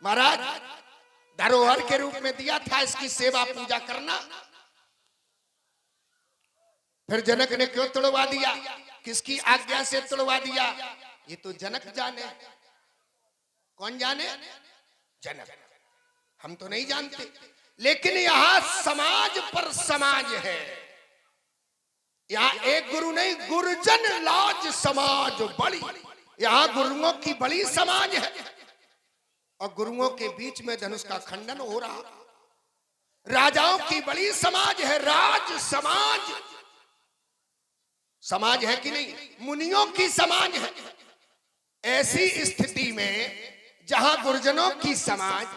महाराज धरोहर के रूप में दिया था, इसकी सेवा पूजा करना। फिर जनक ने क्यों तोड़वा दिया, किसकी आज्ञा से तोड़वा दिया, ये तो जनक जाने। कौन जाने? जनक। हम तो नहीं जानते। लेकिन यहां समाज पर समाज है। यहां एक गुरु नहीं, गुरुजन लाज समाज बड़ी। यहां गुरुओं की बड़ी समाज है और गुरुओं के बीच में धनुष का खंडन हो रहा। राजाओं की बड़ी समाज है, राज समाज। समाज है कि नहीं? मुनियों की समाज है। ऐसी स्थिति में जहां गुरुजनों की समाज,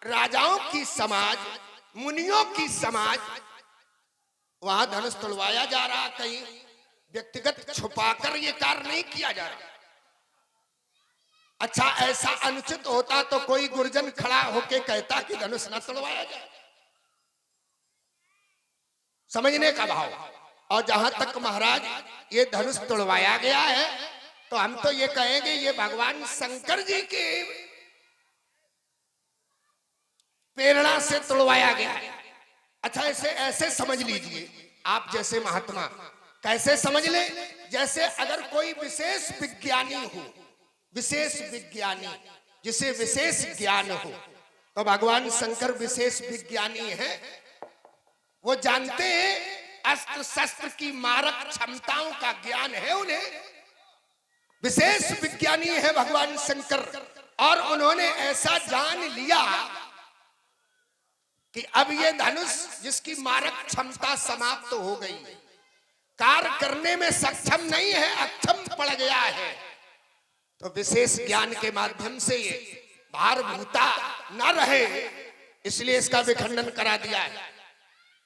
राजाओं की समाज, मुनियों की समाज, वहां धनुष तोड़वाया जा रहा। कहीं व्यक्तिगत छुपाकर ये कार्य नहीं किया जा रहा। अच्छा, ऐसा अनुचित होता तो कोई गुरुजन खड़ा होके कहता कि धनुष न तोड़वाया जाए। समझने का भाव। और जहां तक महाराज ये धनुष तोड़वाया गया है, तो हम तो ये कहेंगे ये भगवान शंकर जी के प्रेरणा से तोड़वाया गया है। अच्छा, ऐसे ऐसे समझ लीजिए आप जैसे महात्मा, कैसे समझ ले? जैसे अगर कोई विशेष विज्ञानी हो, विशेष विज्ञानी जिसे विशेष ज्ञान हो, तो भगवान शंकर विशेष विज्ञानी है। वो जानते हैं, अस्त्र शस्त्र की मारक क्षमताओं का ज्ञान है उन्हें। विशेष विज्ञानी है भगवान शंकर। और उन्होंने ऐसा जान लिया कि अब ये धनुष जिसकी मारक क्षमता समाप्त हो गई, कार्य करने में सक्षम नहीं है, अक्षम पड़ गया है, तो विशेष ज्ञान के माध्यम से ये भारभूता न रहे, इसलिए इसका विखंडन करा दिया है।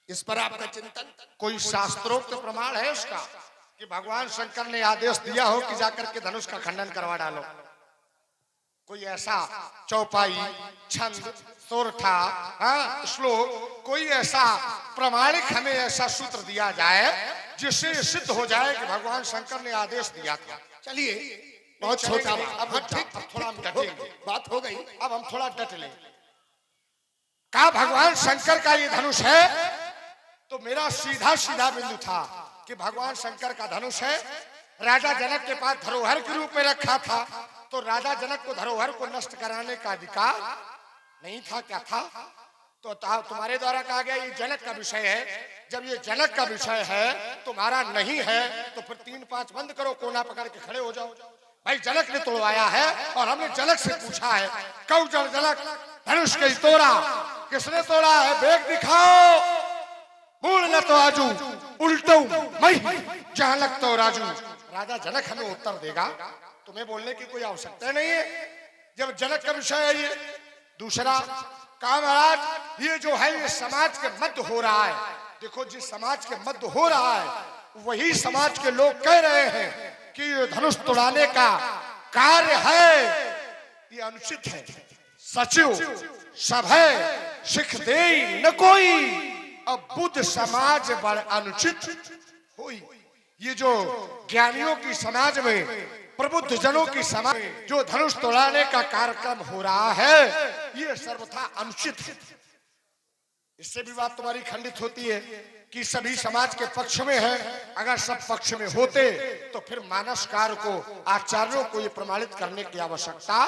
इस पर आपका चिंतन? कोई शास्त्रोक्त प्रमाण है इसका कि भगवान शंकर ने आदेश दिया हो कि जाकर के धनुष का खंडन करवा डालो? कोई ऐसा चौपाई, छंद, सोरठा, श्लोक, कोई ऐसा प्रमाणिक हमें ऐसा सूत्र दिया जाए जिससे सिद्ध हो जाए कि भगवान शंकर ने आदेश दिया था? चलिए, बहुत छोटा अब ठीक, थोड़ा हम डटेंगे। बात हो गई, अब हम थोड़ा डट लें। का भगवान शंकर का ये धनुष है? तो मेरा सीधा सीधा बिंदु था कि भगवान शंकर का धनुष है। राजा जनक के पास धरोहर के रूप में रखा था, तो राजा जनक को धरोहर को नष्ट कराने का अधिकार नहीं था। क्या था? तो तुम्हारे द्वारा कहा गया ये जनक का विषय है। जब ये जनक का विषय है, तुम्हारा नहीं है, तो फिर 3-5 बंद करो, कोना पकड़ के खड़े हो जाओ। भाई जनक ने तोड़वाया है और हमने जनक से पूछा है, कौ जनक धनुष के तोड़ा, किसने तोड़ा है? बेग दिखाओ। बोल न तो आजू उल्टो मैं जहां लग तो राजू। राजा जनक हमें उत्तर देगा, तुम्हें बोलने की कोई आवश्यकता नहीं है जब जनक का विषय है ये। दूसरा कहा, महाराज ये जो है ये समाज के मध्य हो रहा है। देखो, जिस समाज के मध्य हो रहा है वही समाज के लोग कह रहे हैं कि ये धनुष तोड़ाने का कार्य है, ये अनुचित है। सचिव सब है सिख दे न कोई, अब बुद्ध समाज बड़ अनुचित हुई। ये जो ज्ञानियों की समाज में, प्रबुद्ध जनों की समाज में जो धनुष तोड़ाने का कार्यक्रम हो रहा है, ये सर्वथा अनुचित है। इससे भी बात तुम्हारी खंडित होती है कि सभी समाज के पक्ष में है। अगर सब पक्ष में होते तो फिर मानसकार को, आचार्यों को ये प्रमाणित करने की आवश्यकता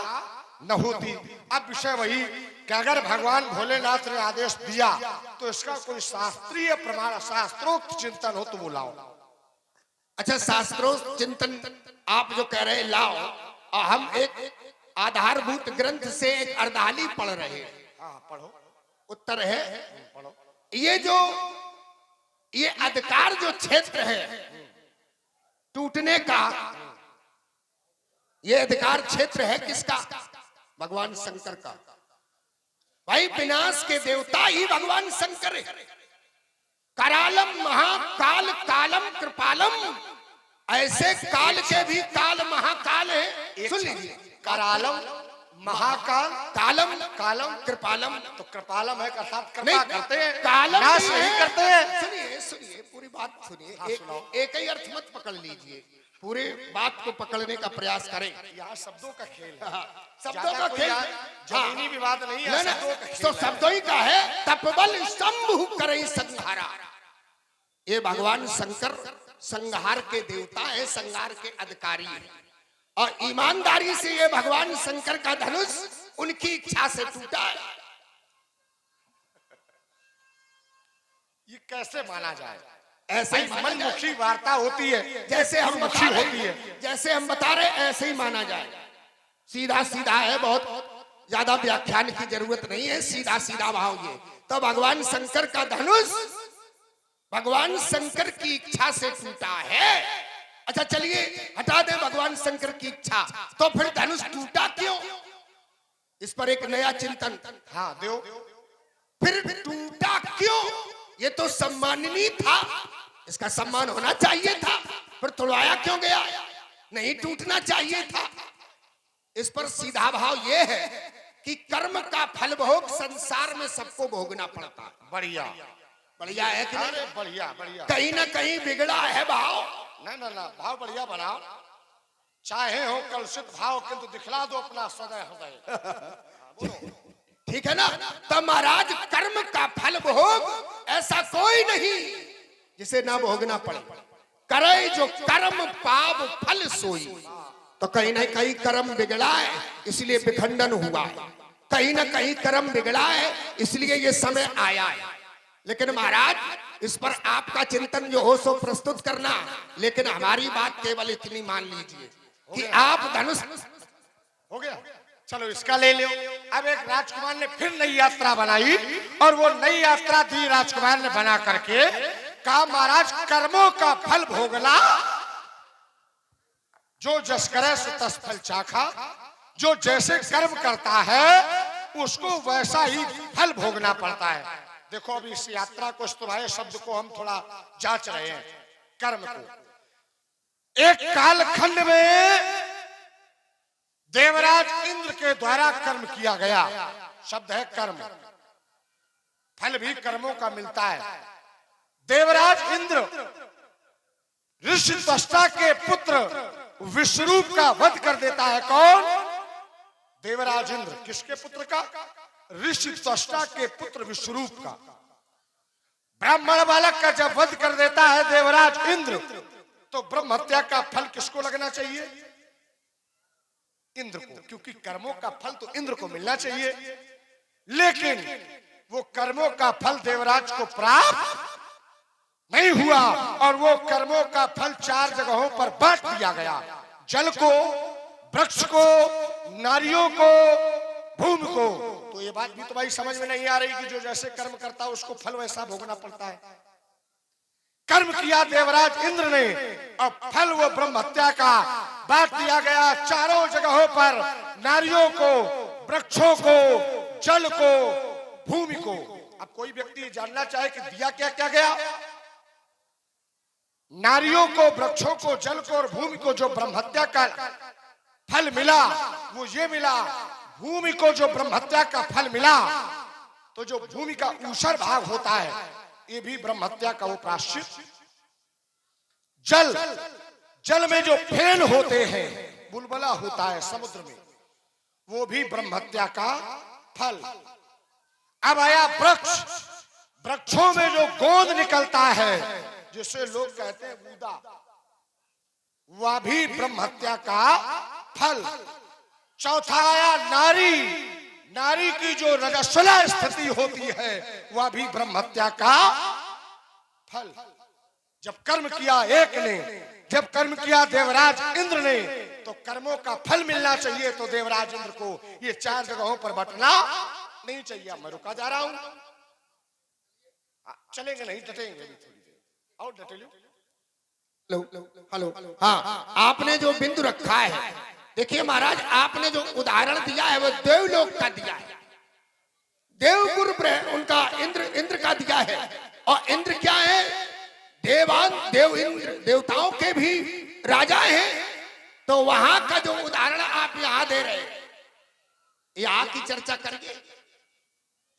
न होती। अब विषय वही कि अगर भगवान भोलेनाथ ने आदेश दिया तो इसका कोई शास्त्रीय प्रमाण, शास्त्रोक्त चिंतन हो तो वो लाओ। अच्छा, शास्त्रोक्त चिंतन आप जो कह रहे लाओ, और हम एक आधारभूत ग्रंथ से एक अर्धाली पढ़ रहे हैं। हाँ, पढ़ो। उत्तर है, पढ़ो। ये अधिकार जो क्षेत्र है टूटने का, ये अधिकार क्षेत्र है किसका? भगवान शंकर का। भाई विनाश के देवता ही भगवान शंकर है। करालम महाकाल कालम कृपालम, ऐसे काल के भी काल महाकाल है। सुन लीजिए, करालम महाकाल कालम कालम कृपालम। तो कृपालम है अर्थात कृपा करते हैं, कालम नहीं करते हैं। सुनिए सुनिए, पूरी बात सुनिए, एक ही अर्थ मत पकड़ लीजिए, पूरे बात को पकड़ने का प्रयास करें। यहाँ शब्दों का खेल है, शब्दों का खेल। जमीनी भी विवाद नहीं है, ना ना, शब्दों का खेल तो है। शब्दों ही का है तपबल शंभु करे संहारा। ये भगवान शंकर संहार के देवता है, संहार के अधिकारी है, और ईमानदारी से ये भगवान शंकर का धनुष उनकी इच्छा से टूटा है। ये कैसे माना जाए? ऐसे ही भाई माना जाए। मनमुखी वार्ता होती है, जैसे हम मनमुखी बता रहे होती है। हैं, जैसे हम बता रहे हैं, ऐसे ही माना जाए। सीधा सीधा है, बहुत ज्यादा व्याख्यान की जरूरत नहीं है, सीधा सीधा भाव ये। तो भगवान शंकर का धनुष भगवान शंकर की इच्छा से टूटा है। अच्छा चलिए हटा दें भगवान शंकर की इच्छा, तो फिर धनुष टूटा क्यों? इस पर एक नया चिंतन। हाँ देव, फिर टूटा क्यों? ये तो सम्माननीय था, इसका सम्मान होना चाहिए था, फिर तोड़वाया क्यों गया? नहीं टूटना चाहिए था। इस पर सीधा भाव ये है कि कर्म का फल भोग संसार में सबको भोगना पड़ता है। बढ़िया बढ़िया है कि नहीं? अरे बढ़िया बढ़िया। कहीं ना कहीं बिगड़ा है भाव। ना ना ना, भाव बढ़िया बनाओ, चाहे हो कलुषित भाव, किंतु दिखला दो अपना सदैव हृदय। ठीक है ना? तो महाराज कर्म का फल भोग ऐसा कोई नहीं जिसे ना भोगना पड़े। करे जो कर्म पाप फल सोई। तो कहीं ना कहीं कर्म बिगड़ा है, इसलिए विखंडन हुआ है। कहीं ना कहीं कर्म बिगड़ा है, इसलिए ये समय आया है। लेकिन महाराज इस पर आपका चिंतन जो हो सो प्रस्तुत करना, लेकिन हमारी बात केवल इतनी मान लीजिए कि आप धनुष हो गया, चलो इसका ले लो। अब एक राजकुमार ने फिर नई यात्रा बनाई, और वो नई यात्रा दी राजकुमार ने बना करके कहा, महाराज कर्मों का फल भोगना, जो जस करे सो तस फल चाखा। जो जैसे कर्म करता है उसको वैसा ही फल भोगना पड़ता है। देखो अभी इस यात्रा को, इस तुम्हारे शब्द को हम थोड़ा जांच रहे हैं, कर्म को। एक कालखंड में देवराज इंद्र के द्वारा कर्म किया गया, शब्द है कर्म, फल भी कर्मों का मिलता है। देवराज इंद्र ऋषि त्वष्टा के पुत्र विश्वरूप का वध कर देता है। कौन? देवराज इंद्र। किसके पुत्र का? ऋषि त्वष्टा के पुत्र विश्वरूप का। ब्राह्मण बालक का जब वध कर देता है देवराज इंद्र, तो ब्रह्म हत्या का फल किसको लगना चाहिए? इंद्र को, क्योंकि कर्मों का फल तो इंद्र को मिलना चाहिए। लेकिन वो कर्मों का फल देवराज को प्राप्त नहीं हुआ, और वो कर्मों का फल 4 जगहों पर बांट दिया गया। जल को, वृक्ष को, नारियों को, भूमि को। तो ये बात भी तो भाई समझ में नहीं आ रही कि जो जैसे कर्म करता है उसको फल वैसा भोगना पड़ता है। कर्म किया देवराज इंद्र ने, अब फल वो ब्रह्म हत्या का बांट दिया गया 4 जगहों पर। नारियों को, वृक्षों को, जल को, भूमि को। अब कोई व्यक्ति जानना चाहे कि दिया क्या क्या गया? नारियों को, वृक्षों को, जल को और भूमि को जो ब्रह्म हत्या का फल मिला, वो ये मिला। भूमि को जो ब्रह्म हत्या का फल मिला, तो जो भूमि का ऊषर भाग होता है, ये भी ब्रह्म हत्या का वो प्रायश्चित। जल, जल में जो फेन होते हैं, बुलबुला होता है समुद्र में, वो भी ब्रह्म हत्या का फल। अब आया वृक्ष। वृक्षों में जो गोंद निकलता है, जिसे लोग कहते हैं बूदा, वह भी ब्रह्म हत्या का फल। चौथा आया नारी। नारी की जो रजस्वला स्थिति होती है, वह भी ब्रह्म हत्या का फल। जब कर्म किया एक ने, जब कर्म किया देवराज इंद्र ने, तो कर्मों का फल मिलना चाहिए। तो देवराज इंद्र को ये 4 जगहों पर बंटना नहीं चाहिए। मैं रुका जा रहा हूं, चलेंगे नहीं, डटेंगे थोड़ी देर और डटे लो। हेलो, हाँ, आपने जो बिंदु रखा है, देखिए महाराज आपने जो उदाहरण दिया है वो देवलोक का दिया है, देवगुरु उनका इंद्र का दिया है। और इंद्र क्या है? इंद्र देवताओं के भी राजा हैं। तो वहां का जो उदाहरण आप यहाँ दे रहे हैं, यहाँ की चर्चा करिए।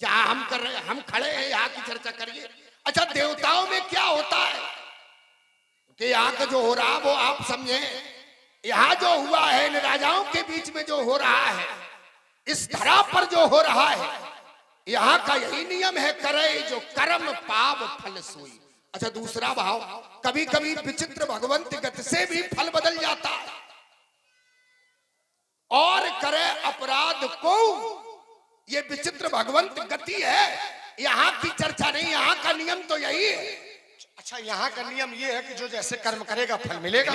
जहां हम कर रहे हैं, हम खड़े हैं, यहाँ की चर्चा करिए। अच्छा, देवताओं में क्या होता है कि यहाँ का जो हो रहा वो आप समझे। यहाँ जो हुआ है इन राजाओं के बीच में जो हो रहा है, इस धरा पर जो हो रहा है, यहाँ का यही नियम है, करे जो कर्म पाप फल सोई। अच्छा, दूसरा भाव, कभी कभी विचित्र भगवंत गति से भी फल बदल जाता है। और करे अपराध को, ये विचित्र भगवंत गति है, यहाँ की चर्चा नहीं, यहाँ का नियम तो यही है। अच्छा, यहाँ का नियम ये है कि जो जैसे कर्म करेगा फल मिलेगा।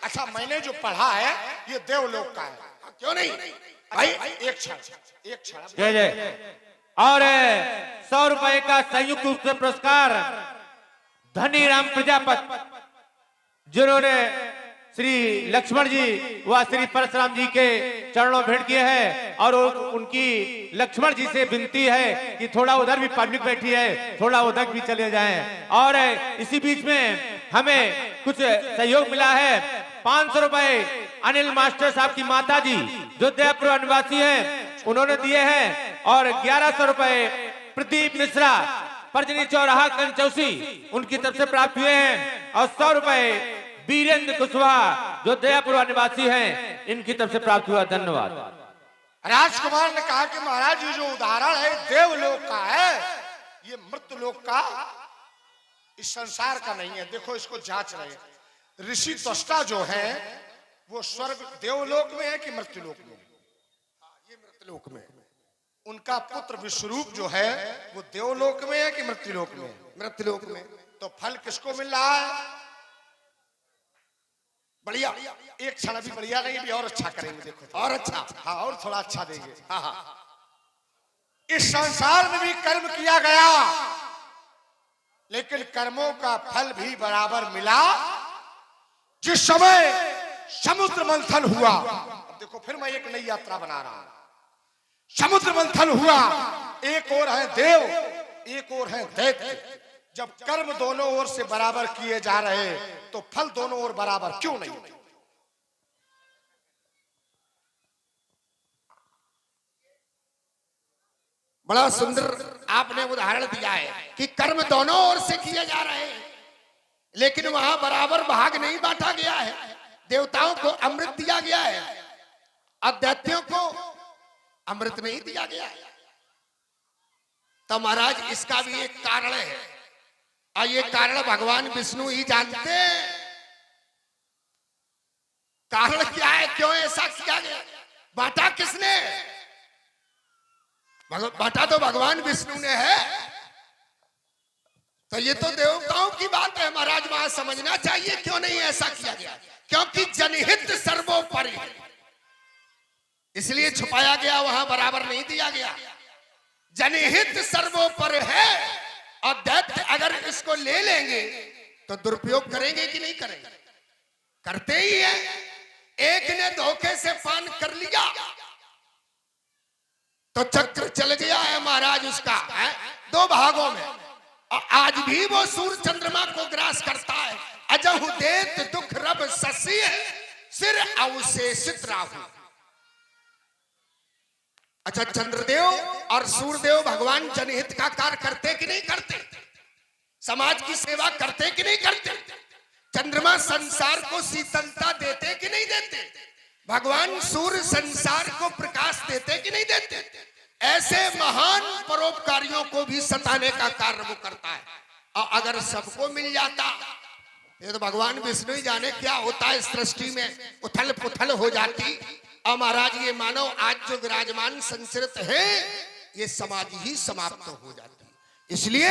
अच्छा, मैंने जो पढ़ा है ये देवलोक का है। क्यों नहीं भाई? एक क्षण जय जय। और 100 रुपए का संयुक्त रूप से पुरस्कार धनी राम प्रजापति, जिन्होंने श्री लक्ष्मण जी व श्री परशुराम जी के चरणों भेंट किए हैं। और उनकी लक्ष्मण जी से विनती है कि थोड़ा उधर भी पब्लिक बैठी है, थोड़ा उधर भी चले जाएं। और इसी बीच में हमें कुछ सहयोग मिला है। 500 रुपए अनिल मास्टर साहब की माता जी, जो जयपुर निवासी हैं, उन्होंने दिए हैं। और 1100 रुपए प्रदीप मिश्रा, परजनी चौराहा कंचौसी, उनकी तरफ से प्राप्त हुए हैं। और 100 रुपए वीरेंद्र कुशवाहा, जो दयापुर निवासी हैं, इनकी तरफ से प्राप्त हुआ। धन्यवाद। राजकुमार ने कहा कि महाराज ये जो उदाहरण है देवलोक का है, ये मृत्युलोक का, इस संसार का नहीं है। देखो इसको जांच रहे, ऋषि त्वष्टा जो है वो स्वर्ग देवलोक में है कि मृत्युलोक में? ये मृत्युलोक में। उनका पुत्र विश्वरूप जो है वो देवलोक में है कि मृत्युलोक में? मृत्युलोक में। तो फल किसको मिल रहा है? बढ़िया। एक क्षण अभी बढ़िया नहीं, अभी और अच्छा करेंगे। देखो और अच्छा, हाँ, और थोड़ा अच्छा देंगे। हाँ हाँ। इस संसार में भी कर्म किया गया, लेकिन कर्मों का फल भी बराबर मिला। जिस समय समुद्र मंथन हुआ, अब देखो फिर मैं एक नई यात्रा बना रहा हूं। समुद्र मंथन हुआ, एक ओर है देव, एक ओर है दैत्य। जब कर्म दोनों ओर से बराबर किए जा रहे, तो फल दोनों ओर बराबर क्यों नहीं? बड़ा सुंदर आपने उदाहरण दिया है कि कर्म दोनों ओर से किए जा रहे हैं, लेकिन वहां बराबर भाग नहीं बांटा गया है। देवताओं को अमृत दिया गया है और दैत्यों को अमृत नहीं दिया गया है। तो महाराज इसका भी एक कारण है, और ये कारण भगवान विष्णु ही जानते हैं। कारण क्या है, क्यों ऐसा किया गया, बांटा किसने? बांटा तो भगवान विष्णु ने है। तो ये तो देवताओं की बात है महाराज, वहां समझना चाहिए क्यों नहीं ऐसा किया गया। क्योंकि जनहित सर्वोपरि है, इसलिए छुपाया गया, वहां बराबर नहीं दिया गया। जनहित सर्वोपरि है, और दैत्य अगर इसको ले लेंगे तो दुरुपयोग करेंगे कि नहीं करेंगे? करते ही है। एक ने धोखे से पान कर लिया तो चक्र चल गया है महाराज उसका है, 2 भागों में। और आज भी वो सूर्य चंद्रमा को ग्रास करता है। अजहु देत दुख रब ससी सिर अवशेषित राहु। अच्छा, चंद्रदेव और सूर्यदेव भगवान जनहित का कार्य करते कि नहीं करते? समाज की सेवा करते कि नहीं करते? चंद्रमा संसार को शीतलता देते कि नहीं देते? भगवान सूर्य संसार को प्रकाश देते कि नहीं देते? ऐसे महान परोपकारियों को भी सताने का कार्य वो करता है। और अगर सबको मिल जाता, ये तो भगवान विष्णु ही जाने क्या होता है, सृष्टि में उथल पुथल हो जाती। और महाराज ये मानव आज जो विराजमान संचरित है, ये समाज ही समाप्त हो जाती। इसलिए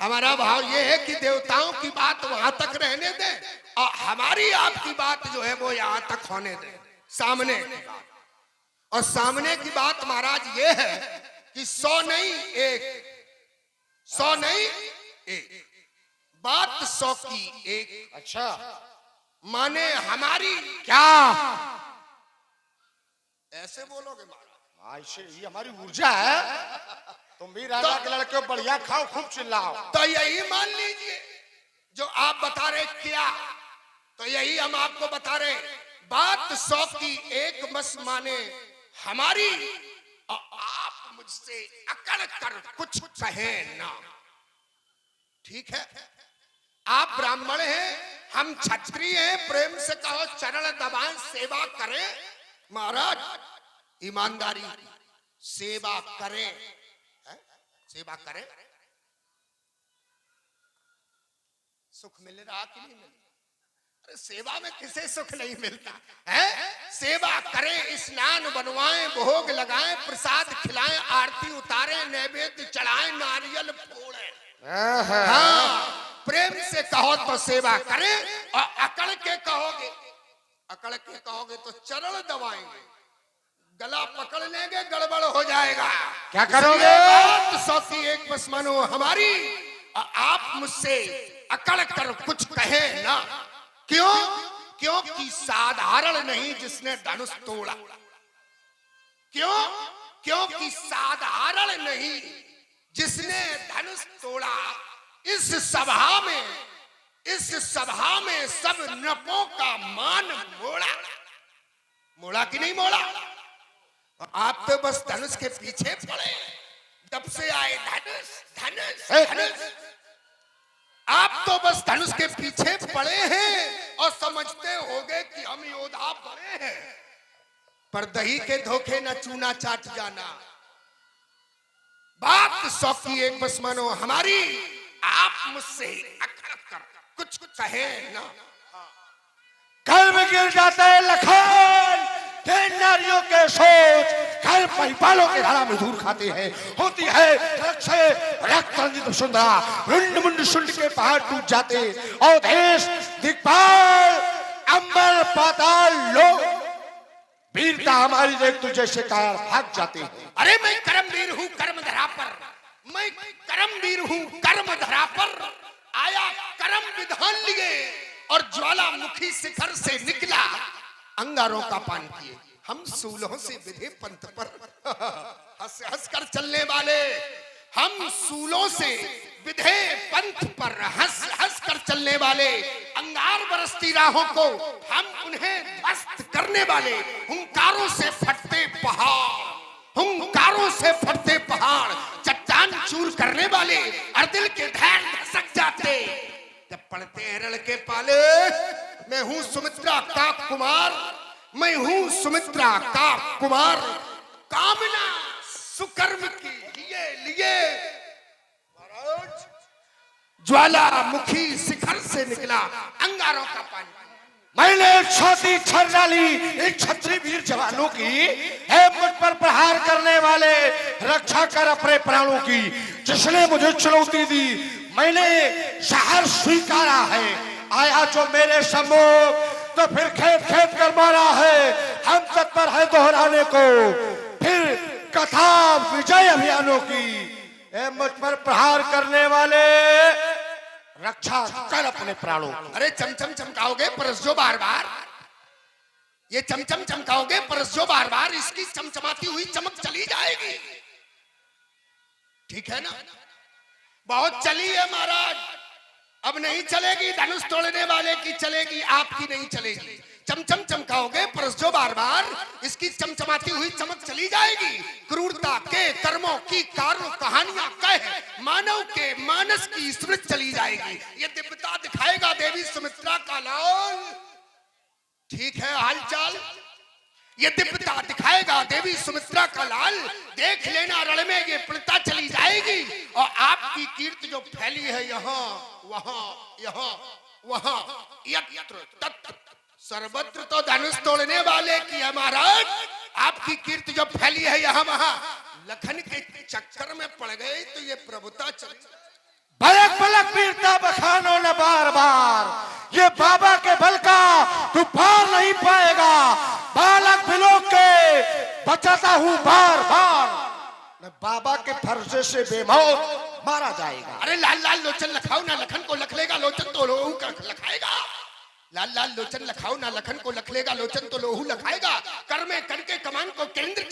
हमारा भाव ये है कि देवताओं की बात वहां तक रहने दें, और हमारी आपकी बात जो है वो यहां तक होने दें, सामने। और सामने की बात महाराज ये है कि 100 नहीं 1, 100 नहीं 1, बात 100 की 1। अच्छा, माने हमारी क्या ऐसे बोलोगे महाराज? ऐसे ये हमारी ऊर्जा है। तुम भी राजा के लड़के बढ़िया खाओ, खूब चिल्लाओ। तो यही मान लीजिए जो आप बता रहे क्या, तो यही हम आपको बता रहे। बात 100 की 1 मस माने हमारी, और आप मुझसे अकड़ कर कुछ कहे ना। ठीक है, आप ब्राह्मण हैं, हम क्षत्रिय हैं, प्रेम से कहो चरण दबाएं, सेवा करें। महाराज ईमानदारी सेवा करें, है? सेवा करें, सुख मिल रहा कि नहीं मिल रहा? अरे सेवा में किसे सुख नहीं मिलता है? सेवा करें, स्नान बनवाएं, भोग लगाएं, प्रसाद खिलाएं, आरती उतारें, नैवेद्य चढ़ाएं, नारियल फोड़ें। हाँ, प्रेम से कहो तो सेवा करें, और अकड़ के कहोगे तो चरण दबाएंगे, गला पकड़ लेंगे, गड़बड़ हो जाएगा। क्या करोगे? बात 100 की 1 बस मानो हमारी, आप मुझसे अकड़ कर कुछ कहे ना। क्यों? क्योंकि साधारण नहीं जिसने धनुष तोड़ा। क्यों? क्योंकि साधारण नहीं जिसने धनुष तोड़ा। इस सभा में सब नपों का मान मोड़ा। मोड़ा कि नहीं मोड़ा? आप तो बस धनुष के पीछे पड़े, जब से आए धनुष धनुष धनुष। आप तो बस धनुष के पीछे पड़े हैं और समझते होंगे कि हम योद्धा बड़े हैं, पर दही के धोखे न चूना चाट जाना। बात 100 की 1 बस मानो हमारी, आप मुझसे अकड़ कर कुछ कहे ना। घर में गिर जाते हैं लखन, नारियों के सोच घर परिपालों के धारा में दूर खाते हैं। होती है रक्त रंजित सुंदरा, रुंड मुंड शुंड के पहाड़ टूट जाते, और देश दिक्पाल अंबर पाताल लो, वीरता हमारी देख तुझे शिकार भाग जाते हैं। अरे मैं कर्मवीर हूँ कर्म धरा पर, मैं कर्मवीर हूँ कर्म धरा पर, आया कर्म विधान लिए और ज्वालामुखी शिखर से निकला अंगारों का पान किए। हम सूलों से विधे पंथ पर हंस हंस कर चलने वाले, हम सूलों से विधे पंथ पर हंस हंस कर चलने वाले, अंगार बरसती राहों को हम उन्हें ध्वस्त करने वाले, हुंकारों से फटते पहाड़, हुंकारों से फटते पहाड़, चट्टान चूर करने वाले, अर्दिल के धैर्य धसक जाते। जब पढ़ते हैं रण के पाले, मैं हूं सुमित्रा का कुमार, मैं हूं सुमित्रा का कुमार, कामना सुकर्म की लिए ज्वालामुखी शिखर से निकला अंगारों का पानी। मैंने छाती छर डाली एक क्षत्रिय वीर जवानों की, है मुझ पर प्रहार करने वाले, रक्षा कर अपने प्राणों की। जिसने मुझे चुनौती दी मैंने शहर स्वीकारा है, आया जो मेरे सम्मुख तो फिर खेत खेत कर मारा है। हम तत्पर है दोहराने को फिर कथा विजय अभियानों की। मुझ पर प्रहार करने वाले रक्षा कर अपने प्राणों। अरे चमचम चमकाओगे परसजो बार बार, ये चमचम चमकाओगे परसजो बार बार, इसकी चमचमाती हुई चमक चली जाएगी। ठीक है ना? बहुत चली है महाराज, अब नहीं चलेगी। धनुष तोड़ने वाले की चलेगी, आपकी नहीं चलेगी। चमचम चमकाओगे परसजो बार बार, इसकी चमचमाती हुई चमक चली जाएगी। क्रूरता के कर्मों की कारण कहानियां कह मानव के मानस की स्मृति चली जाएगी। ये दिव्यता दिखाएगा देवी सुमित्रा का लाल। ठीक है हालचाल? ये दिव्यता दिखाएगा देवी सुमित्रा का लाल। देख लेना रण में ये प्रता चली जाएगी, और आपकी कीर्ति जो फैली है यहाँ वहां यहाँ वहां यत्र तत्र सर्वत्र, तो धनुष तोड़ने वाले की है महाराज। आपकी कीर्ति जो फैली है यहाँ वहां, लखन के चक्कर में पड़ गए तो ये प्रभुता चली। भलक भलक वीरता बखानो न बार बार, ये बाबा के बल का तू पार नहीं पाएगा। बालक बिलो के बचाता हूँ बार बार, मैं बाबा के फर्जे से बेमौत मारा जाएगा। अरे लाल लाल लोचन लखाओ ना लखन को लख लेगा, लोचन तो लोहू का लखाएगा। लाल लाल लोचन लखाओ ना लखन को लख लेगा, लोचन तो लोहू लखाएगा। कर में करके कमान को केंद्र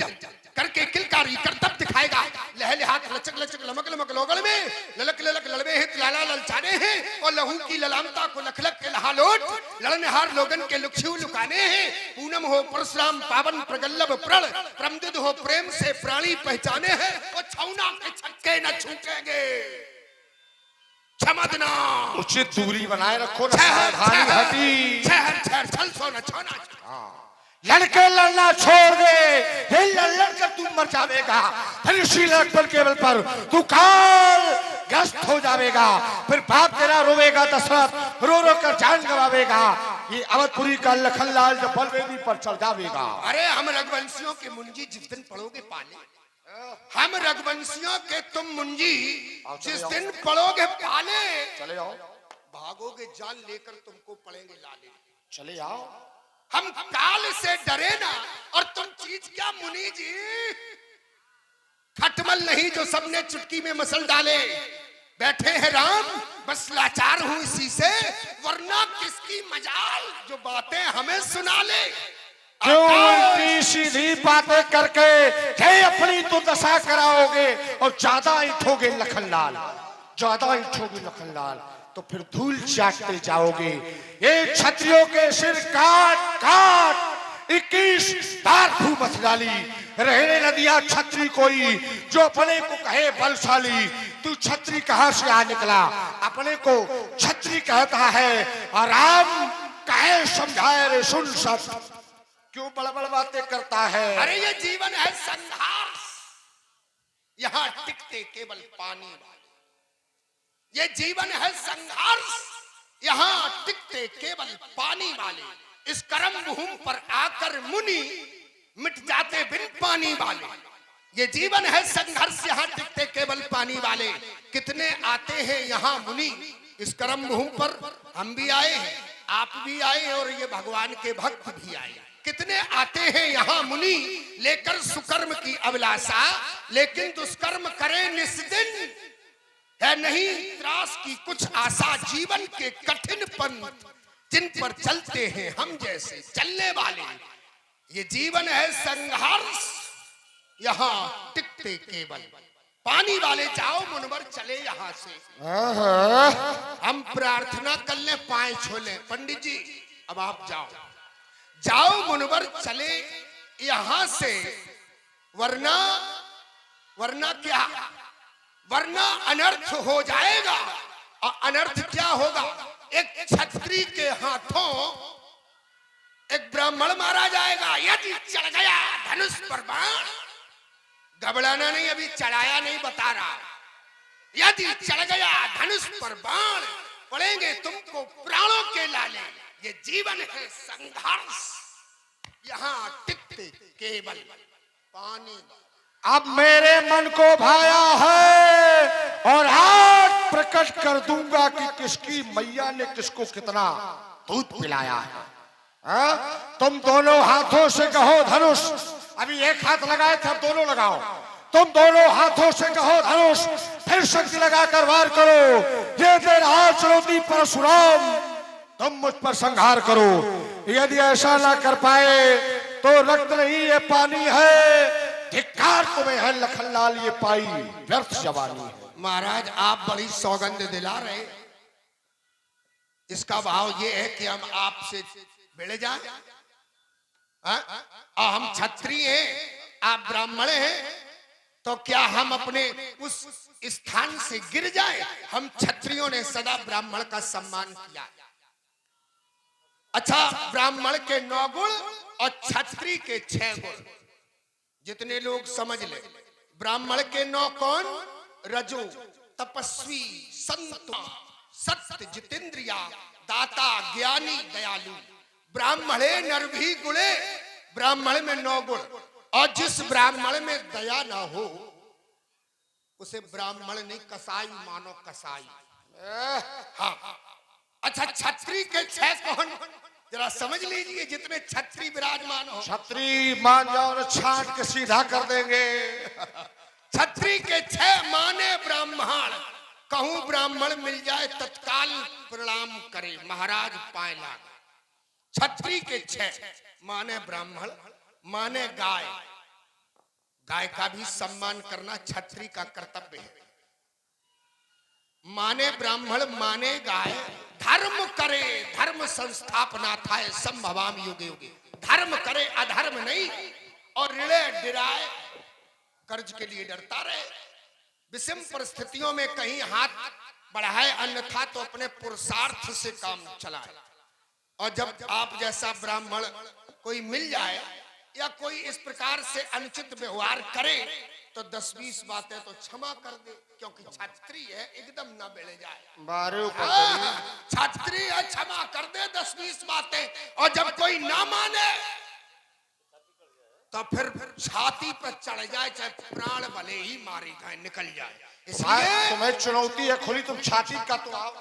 करके किलकारी करतब दिखाएगा। लहले हाथ लचक लचक लमक लमक लोगल में ललक ललक लड़वे हित लाला ललचाने हैं, और लहू की ललामता को लखलक के लहालोट लड़नहार लोगन के लुक्षु लुकाने हैं। पूनम हो परशुराम पावन प्रगल्लभ प्रण, प्रमदिद हो प्रेम से प्राणी पहचाने हैं। और छौना के छक्के न छूटेंगे, क्षमदना उचित दूरी बनाए रखो ना, सावधानी हटी। छहर छहर छल सोना छोना। लड़के लड़ना छोड़ दे, ये लड़ कर तू मर जाएगा, फिर इसी लड़पन केवल पर तू काल ग्रस्त हो जाएगा, फिर बाप तेरा रोवेगा, दशरथ रो रो कर जान गवावेगा, ये अवधपुरी का लखनलाल जब बलवेदी पर चढ़ जाएगा। अरे हम रघुवंशियों के मुंजी जिस दिन पढ़ोगे पाले, हम रघुवंशियों के तुम मुंजी जिस दिन पढ़ोगे पाले, चले आओ, भागोगे जान लेकर तुमको पड़ेंगे लाले। चले आओ, हम काल से डरे ना, और तुम चीज क्या मुनि जी, खटमल नहीं जो सबने चुटकी में मसल डाले, बैठे हैं राम बस लाचार हूं इसी से, वरना किसकी मजाल जो बातें हमें सुना ले। क्यों उल्टी सीधी बातें करके हे अपनी तो दशा कराओगे, और ज्यादा इठोगे लखनलाल, ज्यादा इठोगे लखनलाल तो फिर धूल चाटते जाओगे। ये क्षत्रियों के सिर काट काट 21 बार धू मच डाली, रहने न दिया छत्री कोई जो अपने को कहे बलशाली। तू छत्री कहां से आ निकला, अपने को छत्री कहता है, और राम कहे समझाए रे सुन सब, क्यों बड़ बातें करता है। अरे ये जीवन है संघर्ष, यहाँ टिकते केवल पानी वाले, ये जीवन है संघर्ष, यहाँ टिकते केवल पानी वाले, इस कर्म भूमि पर आकर मुनि मिट जाते बिन पानी वाले। ये जीवन है संघर्ष, यहाँ टिकते केवल पानी वाले, कितने आते हैं यहाँ मुनि इस कर्म भूमि पर, हम भी आए हैं, आप भी आए, और ये भगवान के भक्त भी आए। कितने आते हैं यहाँ मुनि लेकर सुकर्म की अभिलाषा, लेकिन दुष्कर्म करें निस्दिन, है नहीं त्रास की कुछ आशा। जीवन के कठिन पंथ जिन पर चलते हैं हम जैसे चलने वाले, ये जीवन है संघर्ष, यहाँ टिकते केवल पानी वाले। जाओ मुनवर चले यहाँ से, हम प्रार्थना कर ले, पाए छोले। पंडित जी अब आप जाओ, जाओ मुनवर चले यहाँ से, वरना क्या, वरना अनर्थ हो जाएगा। और अनर्थ क्या होगा, एक छत्री के हाथों एक ब्राह्मण मारा जाएगा, यदि चढ़ गया धनुष पर बाण, घबराना नहीं, अभी चढ़ाया नहीं बता रहा, यदि चढ़ गया धनुष पर बाण, पड़ेंगे तुमको प्राणों के लाले। ये जीवन है संघर्ष, यहाँ टिकते केवल पानी। अब मेरे मन को भाया है, और आज प्रकट कर दूंगा कि किसकी मैया ने किसको कितना दूध पिलाया है। तुम दोनों हाथों से कहो धनुष, अभी एक हाथ लगाए थे, अब दोनों लगाओ। तुम दोनों हाथों से कहो धनुष, फिर शक्ति लगाकर वार करो। ये तेरा चुनौती परशुराम, तुम मुझ पर संहार करो। यदि ऐसा ना कर पाए तो रक्त नहीं ये पानी है, धिक्कार तुम्हें है लखनलाल ये पाई व्यर्थ जवानी है। महाराज आप बड़ी सौगंध दिला रहे, इसका भाव ये है कि हम आपसे भिड़ जाएं, और हम क्षत्रिय हैं, आप ब्राह्मण हैं, तो क्या हम अपने उस स्थान से गिर जाएं? हम क्षत्रियों ने सदा ब्राह्मण का सम्मान किया। अच्छा, ब्राह्मण के 9 गुण और क्षत्रिय के 6 गुण, जितने लोग समझ ले। ब्राह्मण के 9 कौन, रजो, तपस्वी, संत, सत्य, जितेंद्रिया, दाता, ज्ञानी, दयालु। ब्राह्मणे नरभी गुणे, ब्राह्मण में 9 गुण, और जिस ब्राह्मण में दया ना हो उसे ब्राह्मण नहीं कसाई मानो, कसाई। हाँ, अच्छा क्षत्रिय के 6 कौन, जरा समझ लीजिए, जितने छत्री विराजमान हो। छत्री मान जाओ न छाट के सीधा कर देंगे। छत्री के 6 माने ब्राह्मण, कहूं ब्राह्मण मिल जाए तत्काल प्रणाम करे, महाराज पाए लागे। छत्री के 6 माने ब्राह्मण, माने गाय, गाय का भी सम्मान करना छत्री का कर्तव्य है। माने ब्राह्मण, माने गाय, धर्म करे, धर्म संस्थापना था संभवाम युगे युगे। धर्म करे, अधर्म नहीं, और ऋणे डिराए, कर्ज के लिए डरता रहे। विषम परिस्थितियों में कहीं हाथ बढ़ाए, अन्यथा तो अपने पुरुषार्थ से काम चलाए। और जब आप जैसा ब्राह्मण कोई मिल जाए या कोई इस प्रकार से अनुचित व्यवहार करे तो 10-20 बातें तो क्षमा कर दे, क्योंकि छात्री है, एकदम ना बेड़े जाए। बारे छात्री है, क्षमा कर दे 10-20 बातें। और जब कोई ना माने तो फिर छाती पर चढ़ जाए, चाहे प्राण भले ही मारी जाए, निकल जाए। इसलिए तुम्हें चुनौती है खुली, तुम छाती का तो आओ,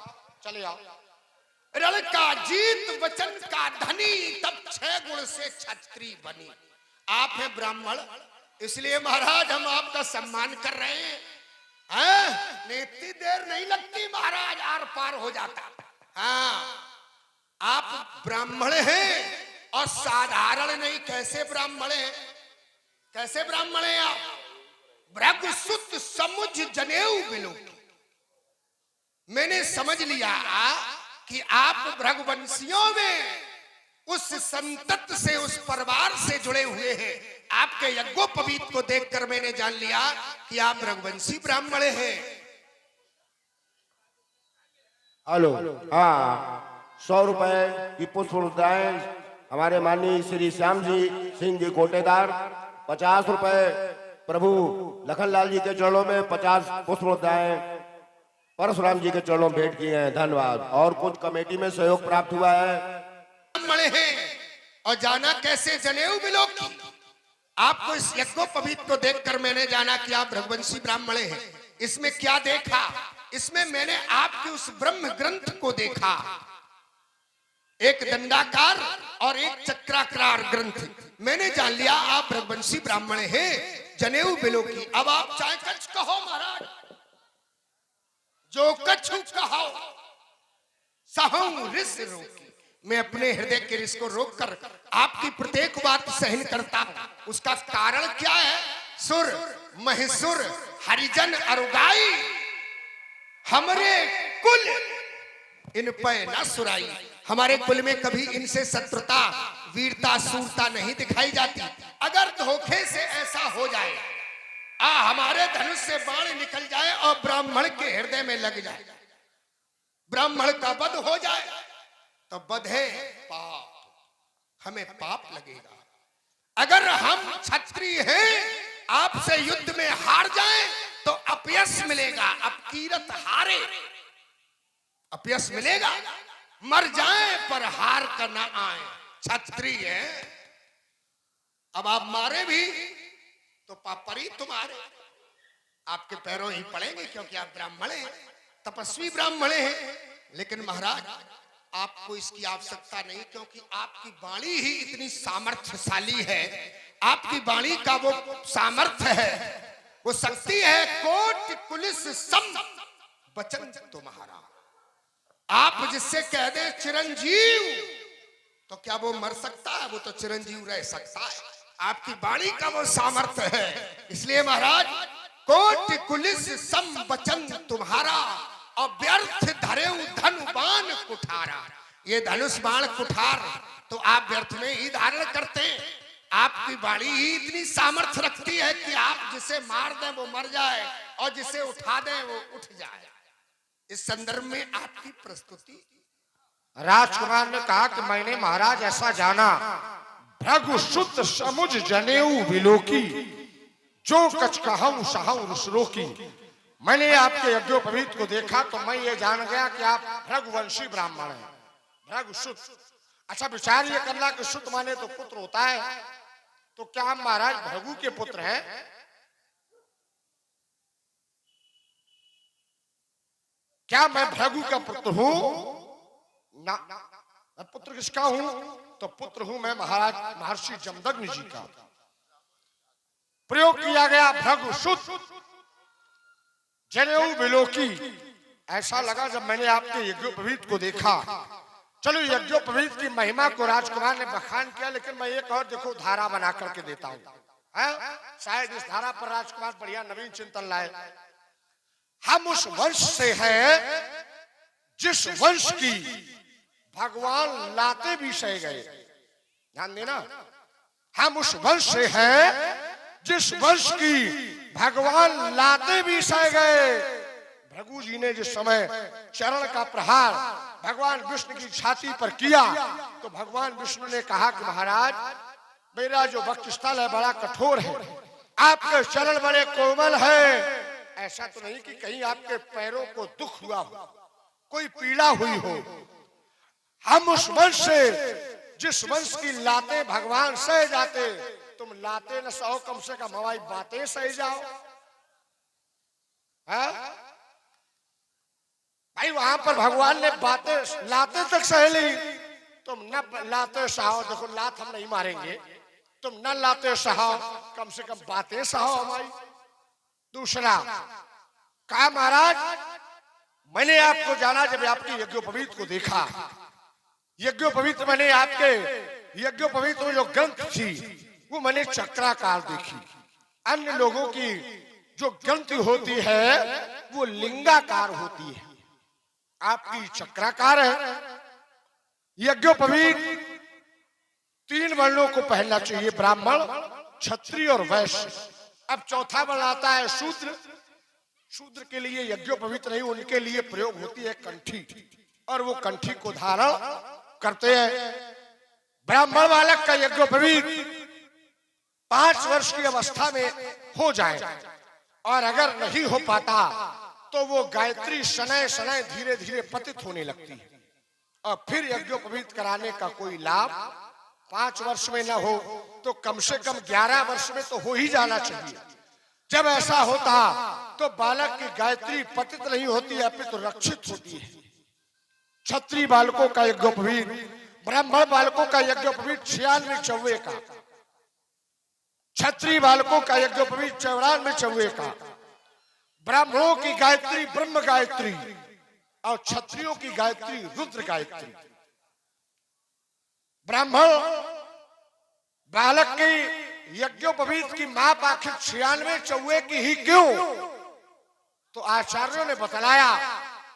चले आओ। रण का जीत वचन का धनी, तब 6 गुण से छत्री बनी। आप हैं ब्राह्मण, इसलिए महाराज हम आपका सम्मान कर रहे हैं। इतनी देर नहीं लगती महाराज, आर पार हो जाता। हाँ, आप ब्राह्मण हैं और साधारण नहीं। कैसे ब्राह्मण हैं? कैसे ब्राह्मण हैं आप? भृगुसुत समुझ जनेऊ बिलो। मैंने समझ लिया कि आप भृगुवंशियों में उस संतत से, उस परिवार से जुड़े हुए हैं। आपके यज्ञोपवीत को देखकर मैंने जान लिया कि आप भृगुवंशी ब्राह्मण हैं। हेलो, हाँ, 100 रुपए की पुष्प मुद्राएं हमारे माननीय श्री श्याम जी सिंह जी कोटेदार। 50 रुपए प्रभु लखनलाल जी के चरणों में 50 पुष्प मुद्राएं परशुराम जी के चरणों में भेंट किए हैं। धन्यवाद। और कुछ कमेटी में सहयोग प्राप्त हुआ है। ब्राह्मण हैं और जाना कैसे जनेऊ बिलो की। आपको इस यज्ञोपवीत को देखकर मैंने जाना कि आप भृगुवंशी ब्राह्मण हैं। इसमें क्या देखा? इसमें मैंने आपके उस ब्रह्म ग्रंथ को देखा, एक दंडाकार और एक चक्राकार ग्रंथ। मैंने जान लिया आप भृगुवंशी ब्राह्मण हैं, जनेऊ बिलो की। अब आप चाहे कछ कहो महाराज, जो कछु कहो सहूं रिस रोकी। मैं अपने हृदय के रिस को रोककर आपकी प्रत्येक बात सहन करता हूं। उसका कारण क्या है? सुर महिसुर हरिजन अरुगाई, हमरे कुल इन पे न सुराई। हमारे कुल में कभी इनसे शत्रुता, वीरता, सूरता नहीं दिखाई जाती। अगर धोखे से ऐसा हो जाए, हमारे धनुष से बाण निकल जाए और ब्राह्मण के हृदय में लग जाए, ब्राह्मण का वध हो जाए, तो वध है पाप, हमें पाप लगेगा। अगर हम क्षत्रिय हैं, आपसे युद्ध में हार जाएं तो अपयश मिलेगा। अब कीरत हारे, अपयश मिलेगा। मर जाए पर हार कर ना आए। क्षत्रिय है, अब आप मारे भी तो पापरी तुम्हारे, आपके पैरों ही पड़ेंगे, क्योंकि आप ब्राह्मण हैं, तपस्वी ब्राह्मण हैं। लेकिन महाराज आपको इसकी आवश्यकता नहीं, क्योंकि आपकी वाणी ही इतनी सामर्थ्यशाली है। आपकी वाणी का वो सामर्थ्य है, वो शक्ति है। कोटि पुलिस सम वचन तुम्हारा। आप जिससे कह दे चिरंजीव, तो क्या वो मर सकता है? वो तो चिरंजीव रह सकता है। आपकी वाणी का वो सामर्थ्य है। इसलिए महाराज कोटि पुलिस सम वचन तुम्हारा, और व्यर्थ धरे धन बाण कुठारा। ये धनुष बाण कुठार तो आप व्यर्थ में ही धारण करते हैं। आपकी वाणी ही इतनी सामर्थ्य रखती है कि आप जिसे मार दें वो मर जाए, और जिसे उठा दें वो उठ जाए। इस संदर्भ में आपकी प्रस्तुति। राजकुमार ने कहा कि मैंने महाराज ऐसा जाना, भृगुसुत समुझ जनेऊ बिलोकी, जो कछ कहूं सहूं रुसरोकी। मैंने आपके यज्ञोपवीत को देखा तो मैं ये जान गया कि आप भृगुवंशी ब्राह्मण हैं। भृगुसुत, अच्छा विचार ये करना कि सुत माने तो पुत्र होता है, तो क्या हम महाराज भृगु के पुत्र हैं? क्या मैं भृगु का पुत्र हूं? ना, मैं पुत्र किसका हूं? तो पुत्र हूं मैं महाराज महर्षि जमदग्नि जी का। प्रयोग किया गया भृगुसुत जनेऊ बिलोकी। ऐसा लगा जब मैंने आपके यज्ञोपवीत को देखा। चलो यज्ञोपवीत की महिमा को राजकुमार ने बखान किया, लेकिन मैं एक और देखो धारा बना करके देता हूं। शायद इस धारा पर राजकुमार बढ़िया नवीन चिंतन लाए। हम उस वंश से हैं जिस वंश की भगवान लाते भी सह गए। ध्यान देना, हम उस वंश से हैं जिस वंश की भगवान लाते भी सह गए। भृगु जी ने जिस समय चरण का प्रहार भगवान विष्णु की छाती पर किया तो भगवान विष्णु ने कहा कि महाराज मेरा जो वक्षस्थल है बड़ा कठोर है, आपके चरण बड़े कोमल है। ऐसा तो नहीं कि कहीं आपके पैरों को दुख हुआ हो, कोई पीड़ा हुई हो। हम उस वंश से, जिस वंश की लाते भगवान सह जाते, तुम लाते न सहो, कम से कम हमारी बातें सह जाओ। है भाई, वहां पर भगवान ने बातें लाते तक सह ली, तुम न लाते सहो। देखो लात हम नहीं मारेंगे, तुम न लाते सहो, कम से कम बातें सहो हमारी। दूसरा कहा महाराज मैंने आपको जाना जब आपकी यज्ञोपवीत को देखा। यज्ञोपवीत मैंने आपके यज्ञोपवीत में जो ग्रंथ थी वो मैंने चक्राकार देखी। अन्य लोगों की जो ग्रंथ होती है वो लिंगाकार होती है, आपकी चक्राकार है। यज्ञोपवीत 3 वर्णों को पहनना चाहिए, ब्राह्मण, क्षत्रिय और वैश्य। अब चौथा वर्ण आता है शूद्र। शूद्र के लिए यज्ञोपवीत नहीं, उनके लिए प्रयोग होती है कंठी, और वो कंठी को धारण करते हैं। ब्राह्मण बालक का यज्ञोपवीत 5 वर्ष की अवस्था में हो जाए, और अगर नहीं हो पाता तो वो गायत्री शनय शनय धीरे धीरे पतित होने लगती है, और फिर यज्ञोपवीत कराने का कोई लाभ 5 वर्ष में न हो तो कम से कम 11 वर्ष में तो हो ही जाना चाहिए। जब ऐसा होता तो बालक की गायत्री पतित नहीं होती, अपितु रक्षित होती है। क्षत्रिय बालकों का यज्ञोपवीत, ब्राह्मण बालकों का यज्ञोपवीत 96 चौवे का, क्षत्रिय बालकों का यज्ञोपवीत 94 चौवे का। ब्राह्मणों की गायत्री ब्रह्म गायत्री और क्षत्रियों की गायत्री रुद्र गायत्री। ब्राह्मण बालक की यज्ञोपवीत की माप आखिर 96 चौवे की ही क्यों? तो आचार्यों ने बतलाया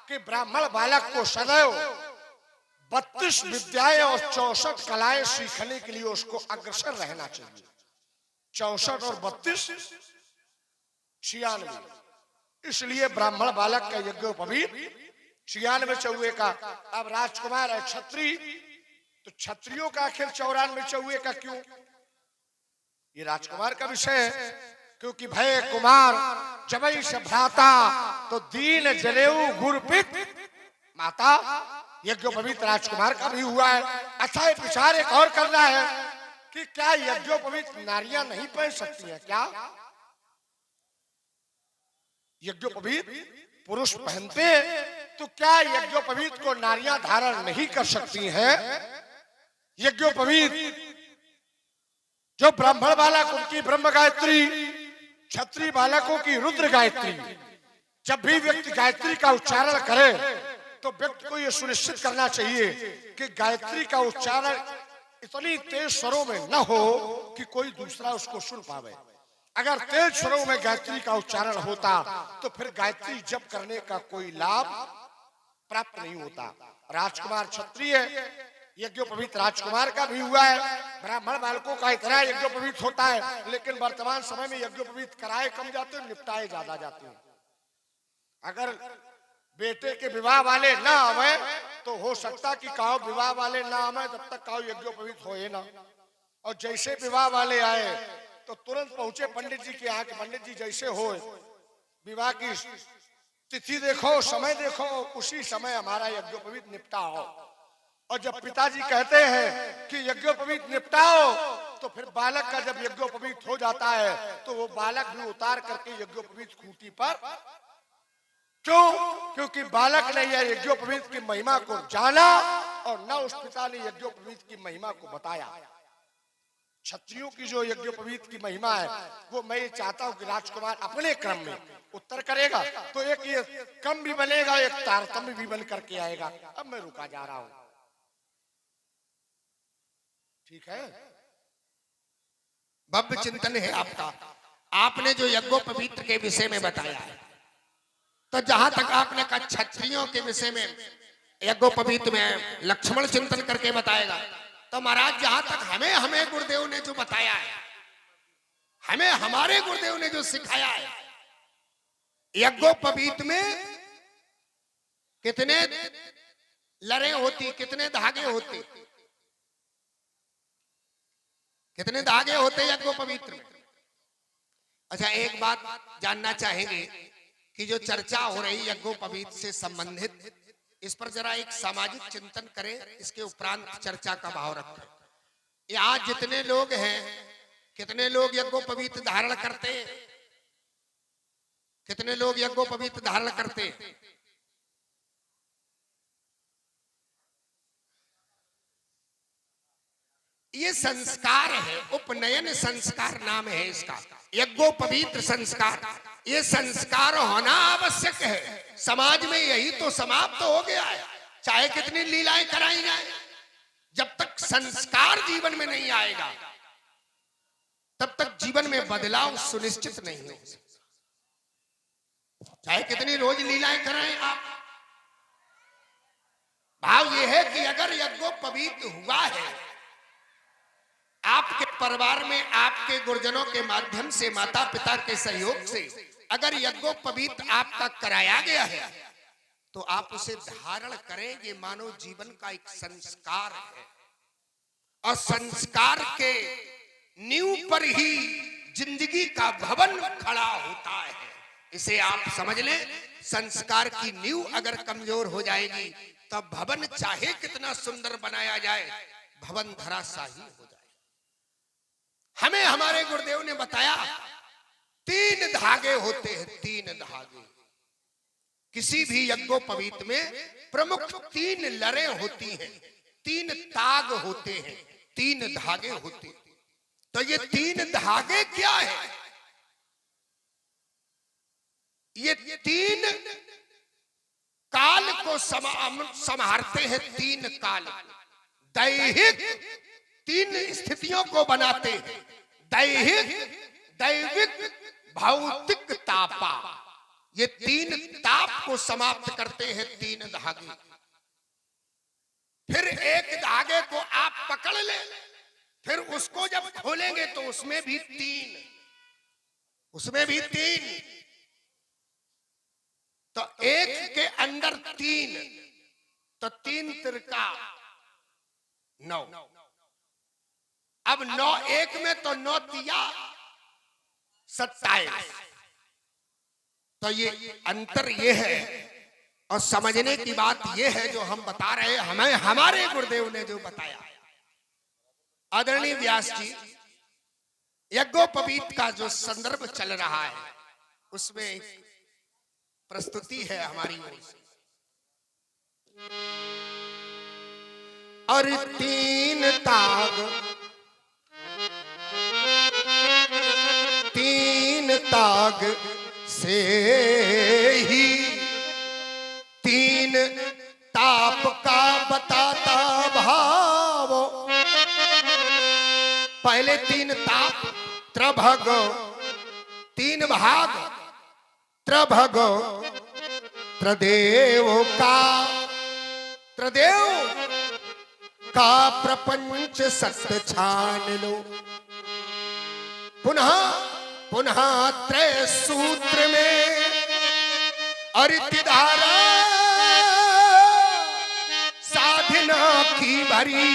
कि ब्राह्मण बालक को सदैव 32 विद्याएं और 64 कलाएं सीखने के लिए उसको अग्रसर रहना चाहिए। 64 और 32 96, इसलिए ब्राह्मण बालक का यज्ञोपवीत 96 चौवे का। अब राजकुमार है क्षत्रिय, तो क्षत्रियों का आखिर 94 चौवे का क्यों? ये राजकुमार का विषय है, क्योंकि भय कुमार जबई से भ्राता तो दीन जनेऊ गुरपित माता। यज्ञोपवीत राजकुमार का भी हुआ है। अच्छा एक विचार एक और करना है कि क्या यज्ञोपवीत नारियां नहीं पहन सकती हैं? क्या यज्ञोपवीत पुरुष पहनते तो क्या यज्ञोपवीत को नारियां धारण नहीं कर सकती हैं? यज्ञोपवीत जो ब्राह्मण बालक उनकी ब्रह्म गायत्री, क्षत्रिय बालकों की रुद्र गायत्री। जब भी व्यक्ति गायत्री का उच्चारण करे तो व्यक्ति को यह सुनिश्चित करना चाहिए कि गायत्री का उच्चारण इतनी तेज स्वरों में न हो कि कोई दूसरा उसको सुन पावे। अगर तेज स्वरों में गायत्री का उच्चारण होता तो फिर गायत्री जप करने का कोई लाभ प्राप्त नहीं होता। राजकुमार क्षत्रिय, यज्ञोपवीत राजकुमार का भी हुआ है। ब्राह्मण बालकों का इतना यज्ञोपवीत होता है, लेकिन वर्तमान समय में यज्ञोपवीत कराए कम जाते हैं, निपटाए ज्यादा जाते हैं। अगर बेटे के विवाह वाले ना आवे तो हो सकता कि कहो विवाह वाले ना आवे तब तक कहो यज्ञोपवीत होए ना, और जैसे विवाह वाले आए तो तुरंत पहुंचे पंडित जी के यहाँ के पंडित जी जैसे हो विवाह की तिथि देखो, समय देखो, उसी समय हमारा यज्ञोपवीत निपटा हो। और जब पिताजी कहते हैं कि यज्ञोपवीत निपटाओ तो फिर बालक का जब यज्ञोपवीत हो जाता है तो वो बालक भी उतार करके यज्ञोपवीत खूंटी पर। क्यों? क्योंकि बालक ने यह यज्ञोपवीत की महिमा को जाना और न उस पिता ने यज्ञोपवीत की महिमा को बताया। क्षत्रियों की जो यज्ञोपवीत की महिमा है वो मैं ये चाहता हूं कि राजकुमार अपने क्रम में उत्तर करेगा तो एक ये क्रम भी बनेगा, एक तारतम्य भी बन करके आएगा। अब मैं रुका जा रहा हूं, ठीक है? भव्य चिंतन है आपका। आपने जो यज्ञोपवीत के विषय में बताया है, तो जहां तक आपने कहा क्षत्रियों के विषय में यज्ञोपवीत में लक्ष्मण चिंतन करके बताएगा, तो महाराज जहां तक हमें गुरुदेव ने जो बताया है, हमें हमारे गुरुदेव ने जो सिखाया है, यज्ञोपवीत में कितने लरे होती, कितने धागे होते, कितने धागे होते यज्ञोपवीत में। अच्छा, एक बात जानना चाहेंगे कि जो चर्चा हो रही यज्ञोपवीत से संबंधित, इस पर जरा एक सामाजिक चिंतन करें, इसके उपरांत चर्चा का भाव रखें। यहाँ जितने लोग हैं, कितने लोग यज्ञोपवीत धारण करते, कितने लोग यज्ञोपवीत धारण करते? ये संस्कार है, उपनयन संस्कार नाम है इसका, यज्ञोपवीत संस्कार। ये संस्कार होना आवश्यक है। समाज में यही तो समाप्त हो गया है, चाहे कितनी लीलाएं कराई जाए, जब तक संस्कार जीवन में नहीं आएगा तब तक जीवन में बदलाव सुनिश्चित नहीं हो सकता। चाहे कितनी रोज लीलाएं कराएं आप, भाव यह है कि अगर यज्ञोपवीत हुआ है, आपके परिवार में आपके गुरुजनों के माध्यम से, माता पिता के सहयोग से अगर यज्ञोपवीत आपका कराया गया है, तो आप उसे धारण करें। ये मानव जीवन का एक संस्कार है, और संस्कार के नींव पर ही जिंदगी का भवन खड़ा होता है। इसे आप समझ लें, संस्कार की नींव अगर कमजोर हो जाएगी तब भवन चाहे कितना सुंदर बनाया जाए, भवन धराशायी हो जाए। हमें हमारे गुरुदेव ने बताया 3 धागे होते हैं, 3 धागे। किसी भी यज्ञोपवीत में प्रमुख 3 लरें होती हैं, 3 ताग होते हैं, 3 धागे होते हैं। तो ये 3 धागे क्या है? ये 3 काल को संभारते हैं, 3 काल, दैहिक 3 स्थितियों को बनाते हैं, दैहिक, दैविक, भौतिक तापा। ये 3 ताप को समाप्त करते हैं 3 धागे। फिर एक धागे को आप पकड़ ले, फिर उसको जब खोलेंगे तो उसमें भी 3, उसमें भी 3। तो एक के अंदर 3, तो 3 तिरका 9। अब 9 एक में तो 9 तिया 27। तो ये अंतर ये है, और समझने की बात ये है जो हम बता रहे हैं, हमें हमारे गुरुदेव ने जो बताया। आदरणीय व्यास जी, यज्ञोपवीत का जो संदर्भ चल रहा है उसमें एक प्रस्तुति है हमारी ओर से। और 3 ताग, 3 ताग से ही 3 ताप का बताता भाव। पहले 3 ताप, त्रभग, 3 भाग, त्रभग, त्रदेव का, त्रदेव का प्रपंच सत्य छान लो। पुनः पुनः त्रय सूत्र में अरितिधारा साधना की भरी।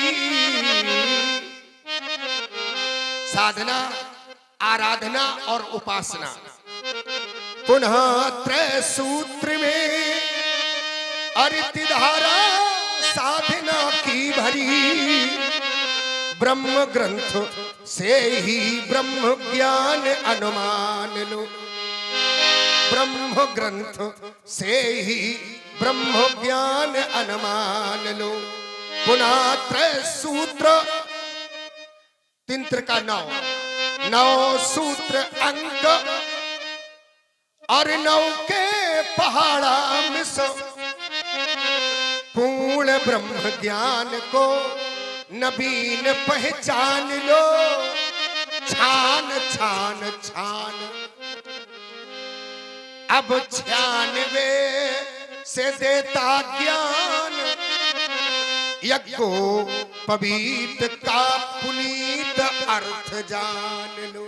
साधना, आराधना और उपासना। पुनः त्रय सूत्र में अरितिधारा साधना की भरी। ब्रह्म ग्रंथ से ही ब्रह्म ज्ञान अनुमान लो। ब्रह्म ग्रंथ से ही ब्रह्म ज्ञान अनुमान लो। पुनः त्रय सूत्र, 3 का 9, 9 सूत्र अंक, और 9 के पहाड़ा मिस। पूर्ण ब्रह्म ज्ञान को नवीन पहचान लो। छान छान छान, अब 96 से देता ज्ञान। यज्ञोपवीत का पुनीत अर्थ जान लो।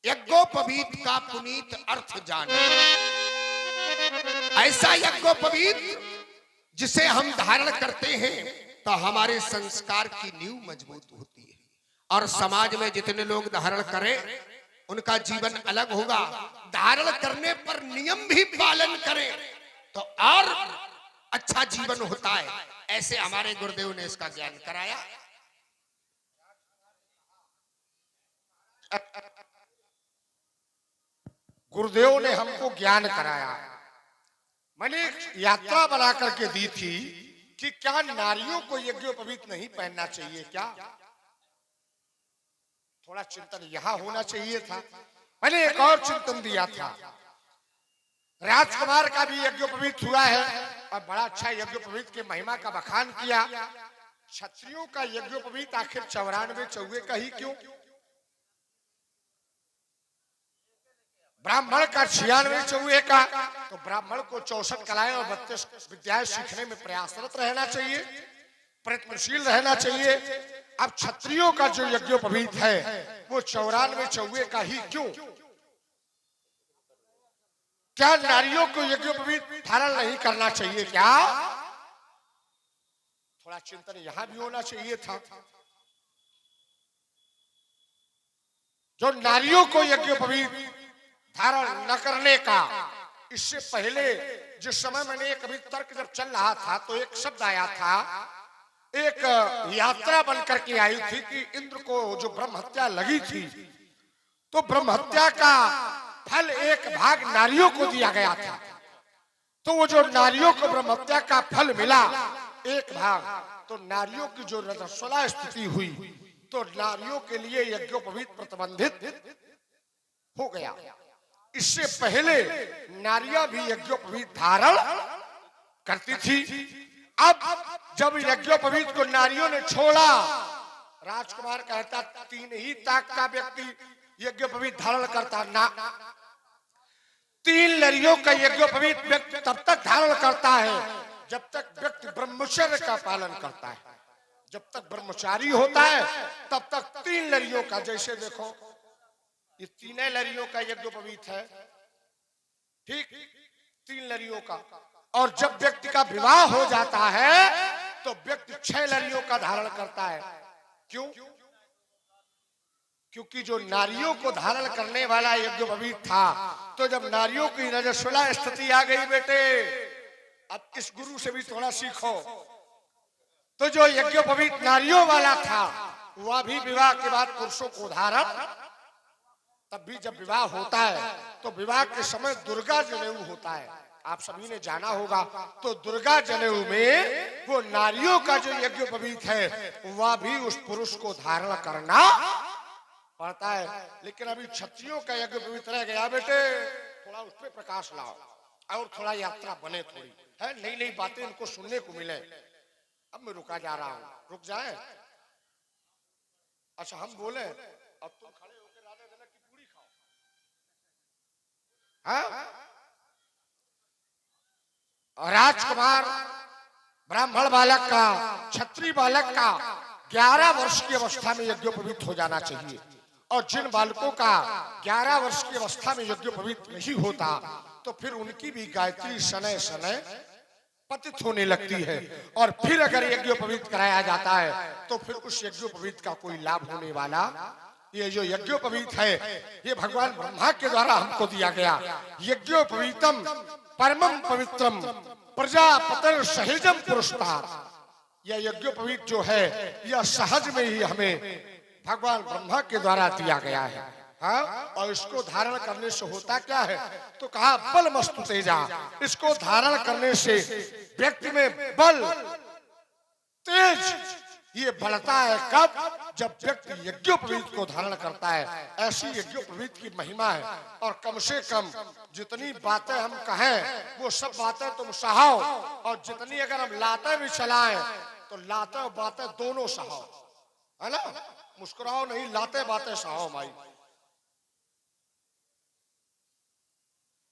यज्ञोपवीत का पुनीत अर्थ जान लो। ऐसा यज्ञोपवीत जिसे हम धारण करते हैं तो हमारे संस्कार की नींव मजबूत होती है, और समाज में जितने लोग धारण करें उनका जीवन अलग होगा। धारण करने पर नियम भी पालन करें तो और अच्छा जीवन होता है। ऐसे हमारे गुरुदेव ने इसका ज्ञान कराया। गुरुदेव ने हमको ज्ञान कराया। मैंने एक यात्रा बना करके दी थी कि क्या नारियों को यज्ञोपवीत नहीं पहनना चाहिए क्या? थोड़ा चिंतन यहां होना चाहिए था। मैंने एक और चिंतन दिया था, राजकुमार का भी यज्ञोपवीत हुआ है और बड़ा अच्छा यज्ञोपवीत के महिमा का बखान किया। क्षत्रियों का यज्ञोपवीत आखिर 94 चौवे का ही क्यों? ब्राह्मण का 96 चौवे का, तो ब्राह्मण को 64 कलाएं और 32 विद्याएं सीखने में प्रयासरत रहना चाहिए, प्रयत्नशील रहना चाहिए। अब क्षत्रियों का जो यज्ञोपवीत है वो 94 चौवे का ही क्यों? क्या नारियों को यज्ञोपवीत धारण नहीं करना चाहिए क्या? थोड़ा चिंतन यहां भी होना चाहिए था। जो नारियों को यज्ञोपवीत धारण न करने का, इससे पहले जिस समय मैंने कभी तर्क जब चल रहा था तो एक शब्द आया था, एक यात्रा बनकर के आई थी कि इंद्र को जो ब्रह्म हत्या लगी थी तो ब्रह्म हत्या का फल एक भाग नारियों को दिया गया था। तो वो जो नारियों को ब्रह्म हत्या का फल मिला एक भाग, तो नारियों की जो रजस्वला स्थिति हुई तो नारियों के लिए यज्ञोपवीत प्रतिबंधित हो गया। इससे पहले नारियां भी यज्ञोपवीत धारण करती थी। अब जब यज्ञोपवीत को नारियों ने छोड़ा, राजकुमार कहता 3 ही ताक का व्यक्ति यज्ञोपवीत धारण करता ना। 3 लड़ियों का यज्ञोपवीत व्यक्ति तब तक धारण करता है जब तक व्यक्ति ब्रह्मचर्य का पालन करता है। जब तक ब्रह्मचारी होता है तब तक 3 लड़ियों का, जैसे देखो ये 3 लड़ियों का यज्ञोपवीत है, ठीक 3 लड़ियों का। और जब व्यक्ति का विवाह हो जाता है तो व्यक्ति 6 लड़ियों का धारण करता है। क्यों? क्योंकि जो नारियों को धारण करने वाला यज्ञोपवीत था, तो जब नारियों की रजस्वला स्थिति आ गई बेटे, अब इस गुरु से भी थोड़ा सीखो, तो जो यज्ञोपवीत नारियों वाला था वह भी विवाह के बाद पुरुषों को धारण, तब भी जब विवाह होता है तो विवाह के समय दुर्गा जनेऊ होता है, आप सभी ने जाना होगा। तो दुर्गा जनेऊ में वो नारियों का जो यज्ञोपवीत है वह भी उस पुरुष को धारण करना पड़ता है। लेकिन अभी क्षत्रियों का यज्ञोपवीत रह गया बेटे, थोड़ा उस पर प्रकाश लाओ और थोड़ा यात्रा बने, थोड़ी है नई नई बातें इनको सुनने को मिले। अब मैं रुका जा रहा हूँ, रुक जाए। अच्छा हम बोले, अब तुम खड़े होकर राजा जनक की पूरी खाओ। हाँ? राजकुमार ब्राह्मण बालक का, क्षत्रिय बालक का 11 वर्ष की अवस्था में यज्ञोपवीत हो जाना चाहिए। और जिन बालकों का 11 वर्ष की अवस्था में यज्ञोपवीत नहीं होता तो फिर उनकी भी गायत्री शनय शनय पतित होने लगती है। और फिर अगर यज्ञोपवीत कराया जाता है तो फिर उस यज्ञोपवीत का कोई लाभ होने वाला। ये जो यज्ञोपवीत है ये भगवान ब्रह्मा के द्वारा हमको दिया गया। यज्ञोपवीतम परमम पवित्रम प्रजापतिर सहजम पुरस्कार। यह यज्ञोपवीत जो है यह सहज में ही हमें भगवान ब्रह्मा के द्वारा दिया गया है। हाँ? और इसको धारण करने से होता क्या है? तो कहा बल मस्तु तेजा। इसको धारण करने से व्यक्ति में बल तेज ये बढ़ता है। कब? जब व्यक्ति यज्ञोपवीत को धारण करता है। ऐसी यज्ञोपवीत की महिमा है। और कम से कम जितनी बातें हम कहें वो सब बातें तुम सहाओ, और जितनी अगर हम लातें भी चलाएं तो लातें और बातें दोनों सहाओ, है ना? मुस्कुराओ नहीं, लातें बातें सहाओ भाई।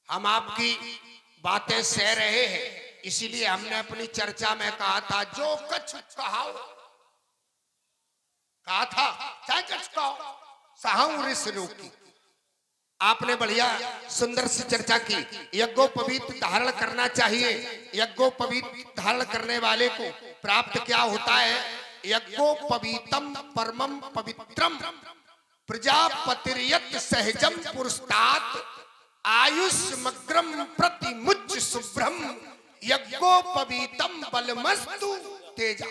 हम आपकी बातें सह रहे हैं, इसीलिए हमने अपनी चर्चा में कहा था जो कछ कहाओ, कहा था चाहे कछ कहो सहाऊ रिस रोकी। आपने बढ़िया सुंदर से चर्चा की। यज्ञोपवीत धारण करना चाहिए। यज्ञोपवीत धारण करने वाले को प्राप्त क्या होता है? यज्ञोपवीतम परमम पवित्रम प्रजापतिर्यत सहजम पुरस्तात आयुष्मग्रम प्रतिमुच्च शुभ्रम यज्ञोपवीतम बलमस्तु तेजा।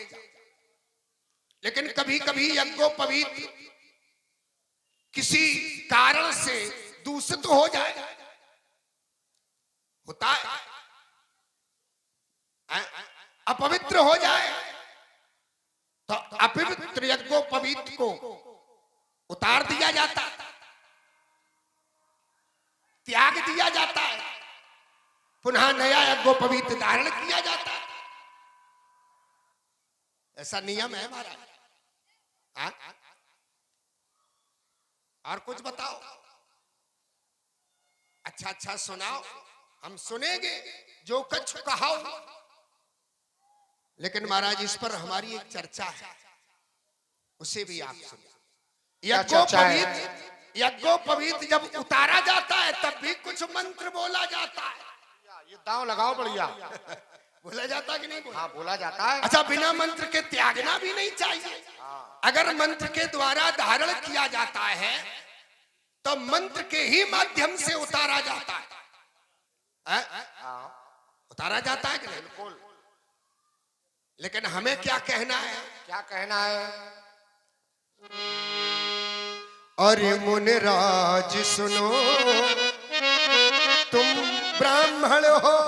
लेकिन कभी कभी यज्ञोपवीत किसी कारण से दूषित हो जाए, होता है, अपवित्र हो जाए, तो अपवित्र यज्ञोपवीत को उतार दिया जाता है, त्याग दिया जाता है, पुनः नया यज्ञोपवीत धारण किया जाता है। ऐसा नियम है हमारा। और कुछ बताओ, अच्छा अच्छा सुनाओ, हम सुनेंगे जो कुछ कहाओ। लेकिन महाराज इस पर हमारी एक चर्चा है, उसे भी आप सुनिए। यज्ञोपवीत जब उतारा जाता है तब भी कुछ मंत्र बोला जाता है। ये दांव लगाओ बढ़िया। बोला जाता कि नहीं बोला? हाँ बोला जाता है। अच्छा, बिना मंत्र के त्यागना भी नहीं चाहिए। अगर मंत्र के द्वारा धारण किया जाता है तो मंत्र के ही माध्यम से उतारा जाता है, उतारा जाता है कि नहीं? बिल्कुल। लेकिन हमें क्या कहना है? क्या कहना है? अरे मुनिराज सुनो, तुम ब्राह्मण हो।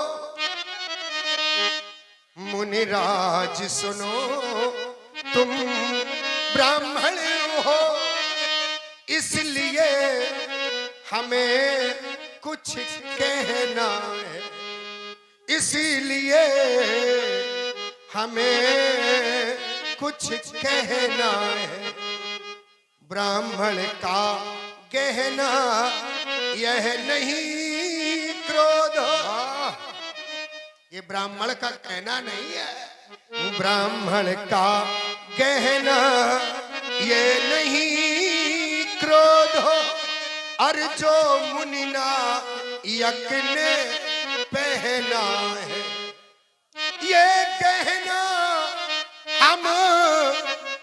मुनिराज सुनो, तुम ब्राह्मण हो, इसलिए हमें कुछ कहना है। इसीलिए हमें कुछ कहना है। ब्राह्मण का कहना यह नहीं क्रोध। ये ब्राह्मण का कहना नहीं है। ब्राह्मण का कहना ये नहीं क्रोध। और जो मुनिना यज्ञ ने पहना है, ये कहना हम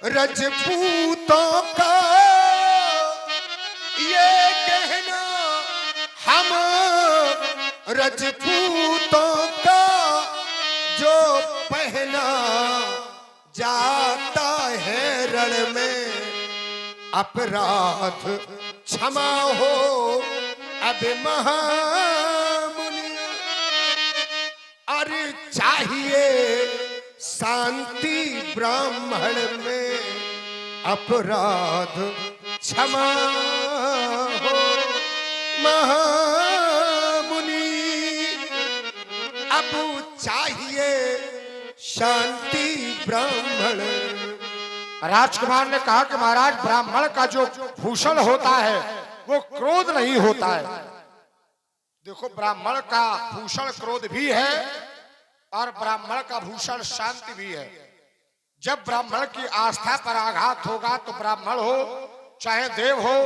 रजपूतों का, ये कहना हम रजपूतों का, जो पहना जाता है रण में अपराध क्षमा हो। अब महामुनि अरे चाहिए शांति ब्राह्मण में, अपराध क्षमा हो। महामुनि अब चाहिए शांति ब्राह्मण। राजकुमार ने कहा कि महाराज, ब्राह्मण का जो भूषण होता है वो क्रोध नहीं होता है। देखो, ब्राह्मण का भूषण क्रोध भी है और ब्राह्मण का भूषण शांति भी है। जब ब्राह्मण की आस्था पर आघात होगा तो ब्राह्मण हो, चाहे देव हो,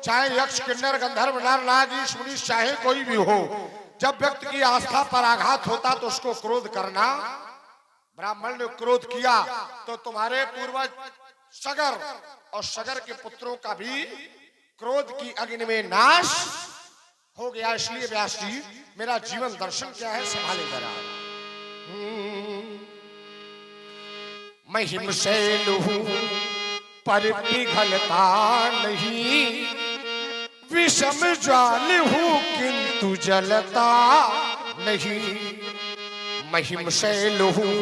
चाहे यक्ष किन्नर गंधर्व नर नाग ईश मुनि, चाहे कोई भी हो, जब व्यक्ति की आस्था पर आघात होता तो उसको क्रोध करना। ब्राह्मण ने क्रोध किया तो तुम्हारे पूर्वज सगर और सगर के पुत्रों का भी क्रोध की अग्नि में नाश हो गया। इसलिए व्यास जी, मेरा जीवन दर्शन क्या है संभाले जरा। महिम शैल हूं पर पिघलता नहीं, विषम ज्वाल हूं किंतु जलता नहीं। महिम शैल हूं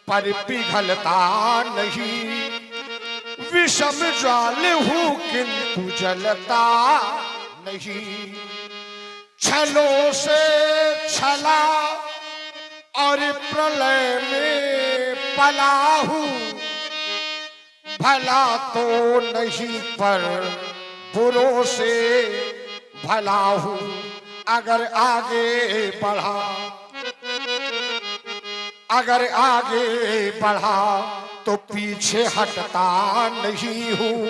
पर पिघलता नहीं, विषम ज्वाल हूं किंतु जलता नहीं। छलों से छला और प्रलय में पला हूं, भला तो नहीं पर बुरों से भला हूं। अगर आगे बढ़ा, अगर आगे बढ़ा तो पीछे हटता नहीं हूं।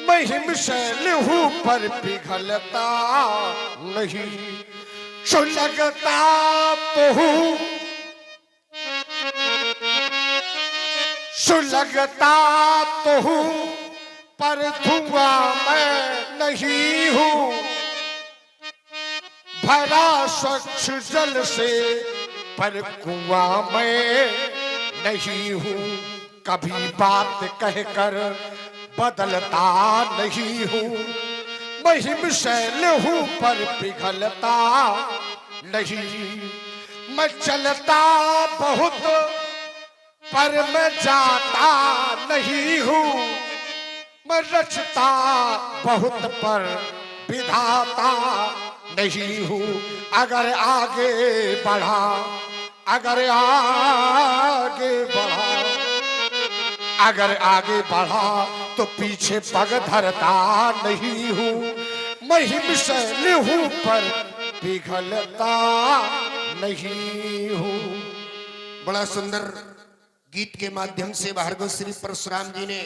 महिम शैल हूँ पर पिघलता नहीं, सुलगता तो हूँ, सुलगता तो हूँ पर धुआं मैं नहीं हूँ, भरा स्वच्छ जल से पर कुआं मैं नहीं हूँ, कभी बात कहकर बदलता नहीं हूँ, महिम शैल हूँ पर पिघलता नहीं, मैं चलता बहुत पर मैं जाता नहीं हूँ, मैं रचता बहुत पर विधाता नहीं हूँ, अगर आगे बढ़ा, अगर आगे बढ़ा, अगर आगे बढ़ा तो पीछे पग धरता नहीं हूँ, महिम शैल हूँ पर पिघलता नहीं हूँ। बड़ा सुंदर गीत के माध्यम से भार्गव श्री परशुराम जी ने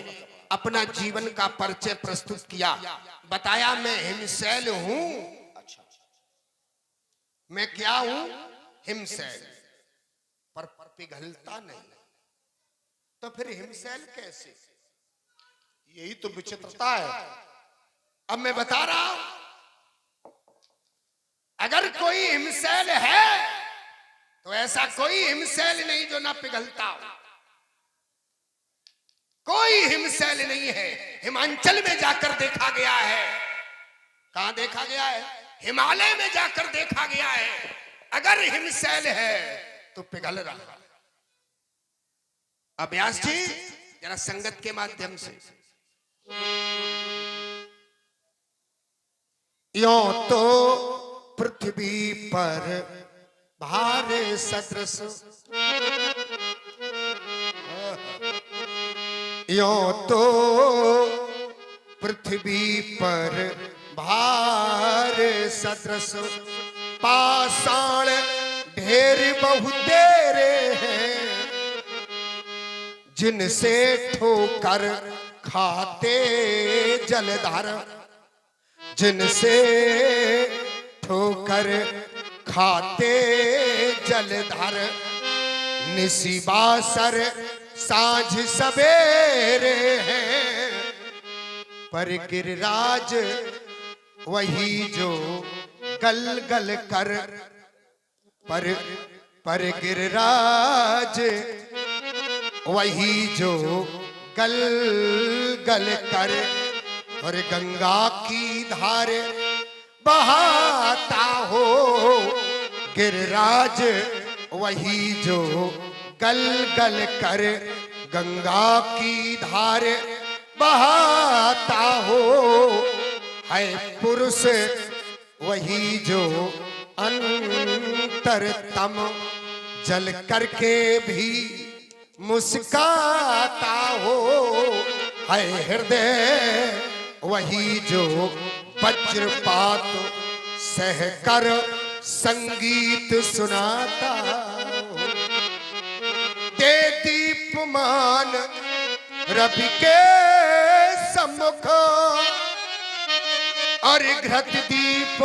अपना जीवन का परिचय प्रस्तुत किया। बताया मैं हिमशैल हूं। मैं क्या हूं? हिमशैल, पर पिघलता नहीं। तो फिर हिमशैल कैसे? यही तो विचित्रता है। अब मैं बता रहा हूं, अगर कोई हिमशैल है तो ऐसा कोई हिमशैल नहीं जो ना पिघलता हो। कोई हिमशैल नहीं है। हिमांचल में जाकर देखा गया है। कहां देखा गया है? हिमालय में जाकर देखा गया है। अगर हिमशैल है तो पिघल रहा है। अब व्यास जी जरा संगत के माध्यम से, यों तो पृथ्वी पर भार सदृश, यों तो पृथ्वी पर भार सदृश, पाषाण ढेर बहुतेरे हैं, जिनसे ठोकर खाते जलधर, जिनसे ठोकर खाते जलधर, निशिबासर साँझ सवेरे हैं, पर गिरिराज वही जो गल गल कर, पर गिरिराज वही जो गल गल कर, और गंगा की धार बहाता हो, गिरिराज वही जो गल गल कर, गंगा की धार बहाता हो, है पुरुष वही जो अंतरतम, जल करके भी मुस्काता हो, है हृदय वही जो वज्रपात सहकर संगीत सुनाता हो, दे दीपमान रवि के सम्मुख, और घृत दीप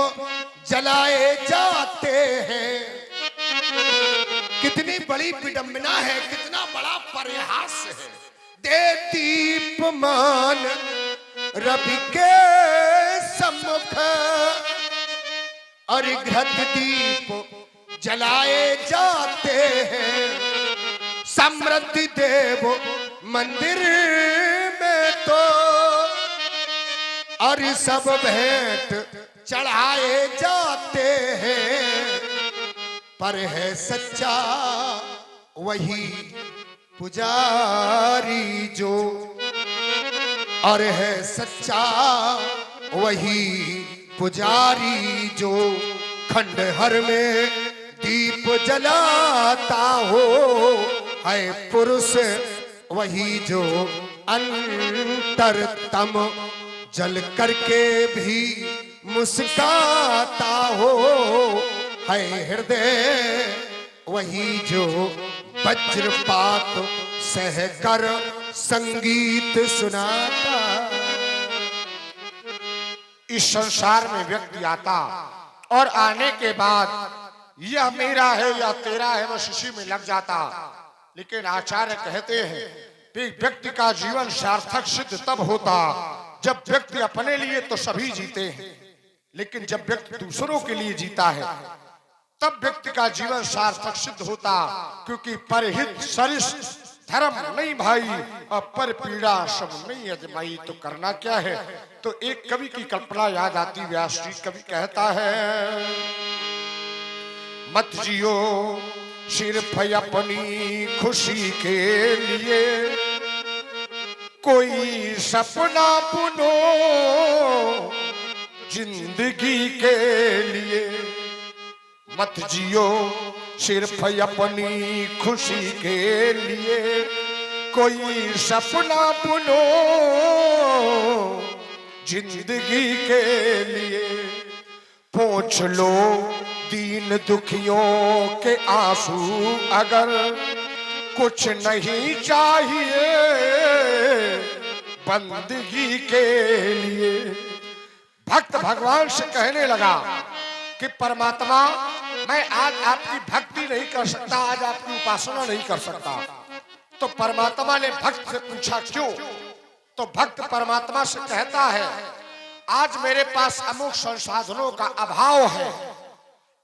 जलाए जाते हैं। कितनी बड़ी विडंबना है, कितना बड़ा परिहास है। दे दीपमान रवि के सम्मुख, और घृत दीप जलाए जाते हैं। समृद्धि देव मंदिर में तो, और सब भेंट चढ़ाए जाते हैं, पर है सच्चा वही पुजारी जो, और है सच्चा वही पुजारी जो खंडहर में दीप जलाता हो, है पुरुष वही जो अंतरतम, जल करके भी मुस्काता हो, है हृदय वही जो वज्रपात सहकर संगीत सुनाता। इस संसार में व्यक्ति आता और आने के बाद यह मेरा है या तेरा है वह इसी में लग जाता। लेकिन आचार्य कहते हैं कि व्यक्ति का जीवन सार्थक सिद्ध तब होता जब व्यक्ति अपने लिए तो सभी जीते हैं, लेकिन जब व्यक्ति दूसरों के लिए जीता है तब व्यक्ति का जीवन सार्थक सिद्ध होता। क्योंकि परहित सरिस धर्म नहीं भाई और पर पीड़ा सब नहीं अजमाई, तो करना क्या है। तो एक कवि की कल्पना याद आती, व्यास जी कवि कहता है, मत जियो सिर्फ अपनी खुशी के लिए, कोई सपना बुनो जिंदगी के लिए। मत जियो सिर्फ अपनी खुशी के लिए, कोई सपना बुनो जिंदगी के लिए। पोंछ लो दीन दुखियों के आंसू अगर कुछ नहीं चाहिए बंदगी के लिए। भक्त भगवान से कहने लगा कि परमात्मा मैं आज आपकी भक्ति नहीं कर सकता, आज आपकी उपासना नहीं कर सकता। तो परमात्मा ने भक्त से पूछा क्यों? तो भक्त परमात्मा से कहता है, आज मेरे पास अमुक संसाधनों का अभाव है,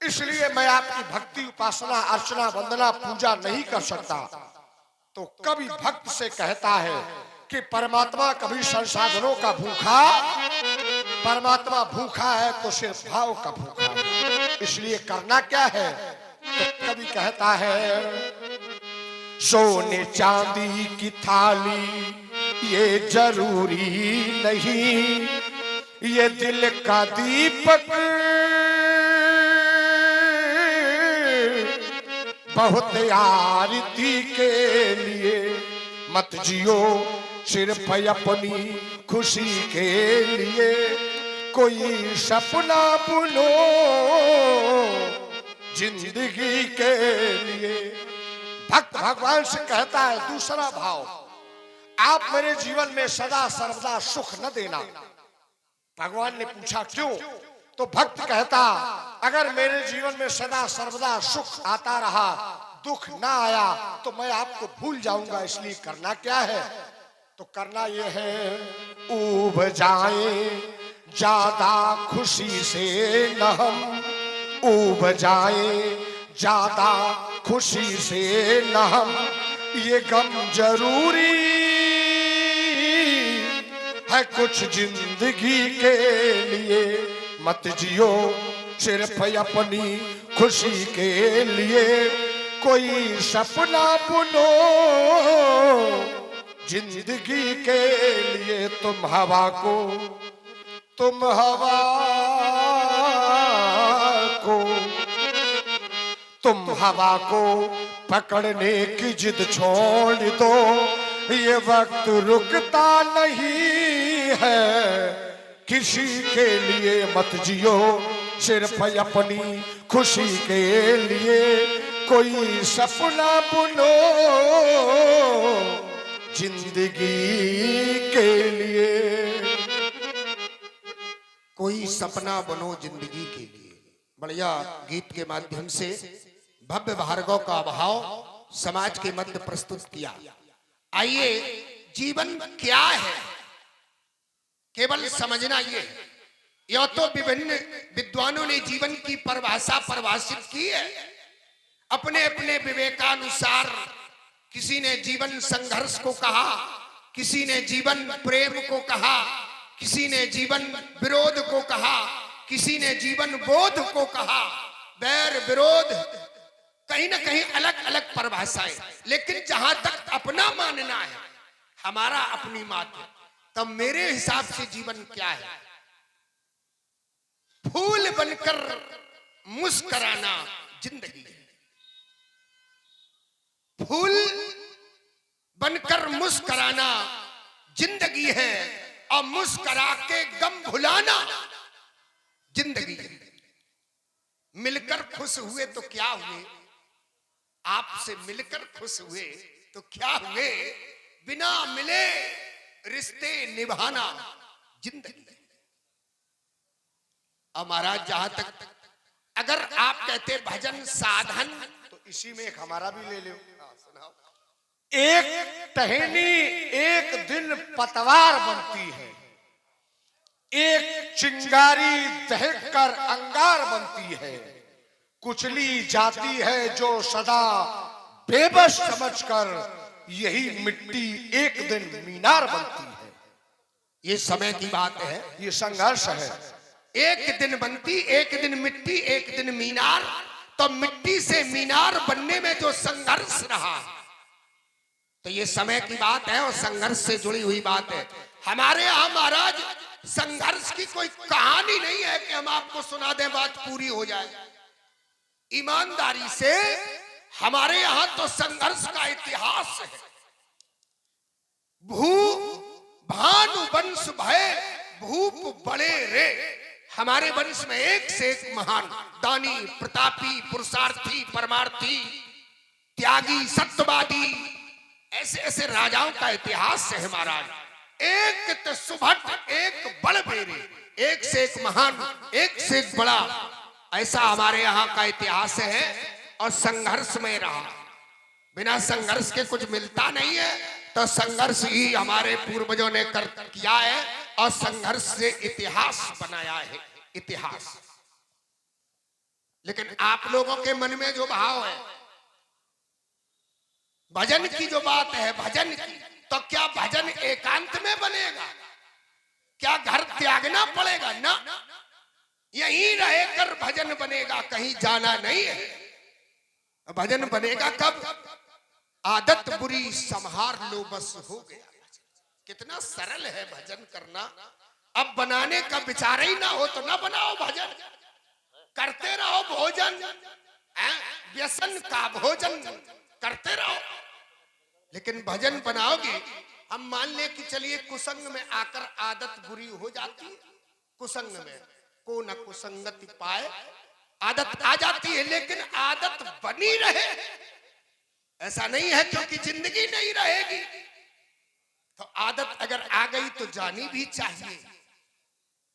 इसलिए मैं आपकी भक्ति उपासना अर्चना वंदना पूजा नहीं कर सकता। तो कभी भक्त से कहता है कि परमात्मा कभी संसाधनों का भूखा, परमात्मा भूखा है तो सिर्फ भाव का भूखा है, इसलिए करना क्या है। तो कभी कहता है, सोने चांदी की थाली ये जरूरी नहीं, ये दिल का दीपक बहुत आरती के लिए। मत जियो सिर्फ अपनी खुशी के लिए, कोई सपना बुनो जिंदगी के लिए। भक्त भगवान से कहता है दूसरा भाव, आप मेरे जीवन में सदा सर्वदा सुख न देना। भगवान ने पूछा क्यों? तो भक्त कहता, अगर मेरे जीवन में सदा सर्वदा सुख आता रहा, दुख ना आया, तो मैं आपको भूल जाऊंगा, इसलिए करना क्या है। तो करना यह है, ऊब जाए ज्यादा खुशी से न हम, ऊब जाए ज्यादा खुशी से न हम, ये गम जरूरी है कुछ जिंदगी के लिए। मत जियो सिर्फ अपनी खुशी के लिए, कोई सपना बुनो जिंदगी के लिए। तुम हवा को, तुम हवा को, तुम हवा को पकड़ने की जिद छोड़ दो, ये वक्त रुकता नहीं है किसी के लिए। मत जियो सिर्फ अपनी खुशी के लिए, कोई सपना बुनो जिंदगी के लिए। कोई सपना बनो जिंदगी के लिए। बढ़िया गीत के माध्यम से भव्य भार्गव का भाव समाज के मध्य प्रस्तुत किया। आइए, जीवन क्या है केवल समझना ये। यह तो विभिन्न विद्वानों ने जीवन की परिभाषा परिभाषित की है अपने अपने विवेकानुसार। किसी ने जीवन संघर्ष को कहा, किसी ने जीवन प्रेम को कहा, किसी ने जीवन विरोध को कहा, किसी ने जीवन बोध को कहा। बैर विरोध कहीं ना कहीं अलग अलग परिभाषाएं, लेकिन जहां तक अपना मानना है, हमारा अपनी मात्र, तब मेरे हिसाब से जीवन क्या है। फूल बनकर मुस्कुराना जिंदगी है। फूल बनकर मुस्कुराना जिंदगी है, और मुस्कुरा के गम भुलाना जिंदगी है। मिलकर खुश हुए तो क्या हुए, आपसे मिलकर खुश हुए तो क्या हुए, बिना मिले रिश्ते निभाना जिंदगी है। और महाराज जहां तक अगर आप कहते भजन साधन, तो इसी में एक हमारा भी ले लो। सुनाओ। एक टहनी एक दिन पतवार बनती है, एक चिंगारी दहक कर अंगार बनती है, कुचली जाती है जो सदा बेबस समझकर, यही मिट्टी एक दिन मीनार बनती है। ये समय की बात है, ये संघर्ष है। एक दिन बनती, एक दिन मिट्टी, एक दिन मीनार। तो मिट्टी से मीनार बनने में जो संघर्ष रहा, तो ये समय की बात है और संघर्ष से जुड़ी हुई बात है। हमारे यहां महाराज संघर्ष की कोई कहानी नहीं है कि हम आपको सुना दें बात पूरी हो जाए। ईमानदारी से हमारे यहां तो संघर्ष का इतिहास है। भू भानु वंश भय भूप बड़े रे। हमारे वंश में एक से एक महान दानी, प्रतापी, पुरुषार्थी, परमार्थी, त्यागी, सत्यवादी, ऐसे ऐसे राजाओं का इतिहास है महाराज। एक तो सुभट, एक बड़ बेरे, एक से एक महान, एक से एक बड़ा, ऐसा हमारे यहाँ का इतिहास है। और संघर्ष में रहा, बिना संघर्ष के कुछ मिलता नहीं है। तो संघर्ष ही हमारे पूर्वजों ने किया है और संघर्ष से इतिहास बनाया है, इतिहास। लेकिन आप लोगों के मन में जो भाव है भजन की जो बात है, भजन की, तो क्या भजन एकांत में बनेगा? क्या घर त्यागना पड़ेगा? ना, यहीं रहकर भजन बनेगा, कहीं जाना नहीं है। भजन बनेगा कब? आदत बुरी संहार लो बस हो गया। कितना सरल है भजन करना। अब बनाने का विचार ही ना हो तो ना बनाओ भजन, करते रहो भोजन, व्यसन का भोजन करते रहो। लेकिन भजन बनाओगे, हम मान ले कि चलिए कुसंग में आकर आदत बुरी हो जाती है, कुसंग में को न कुसंगति पाए, आदत आ जाती है, लेकिन आदत बनी रहे ऐसा नहीं है, क्योंकि जिंदगी नहीं रहेगी। तो आदत अगर आ गई तो जानी भी चाहिए,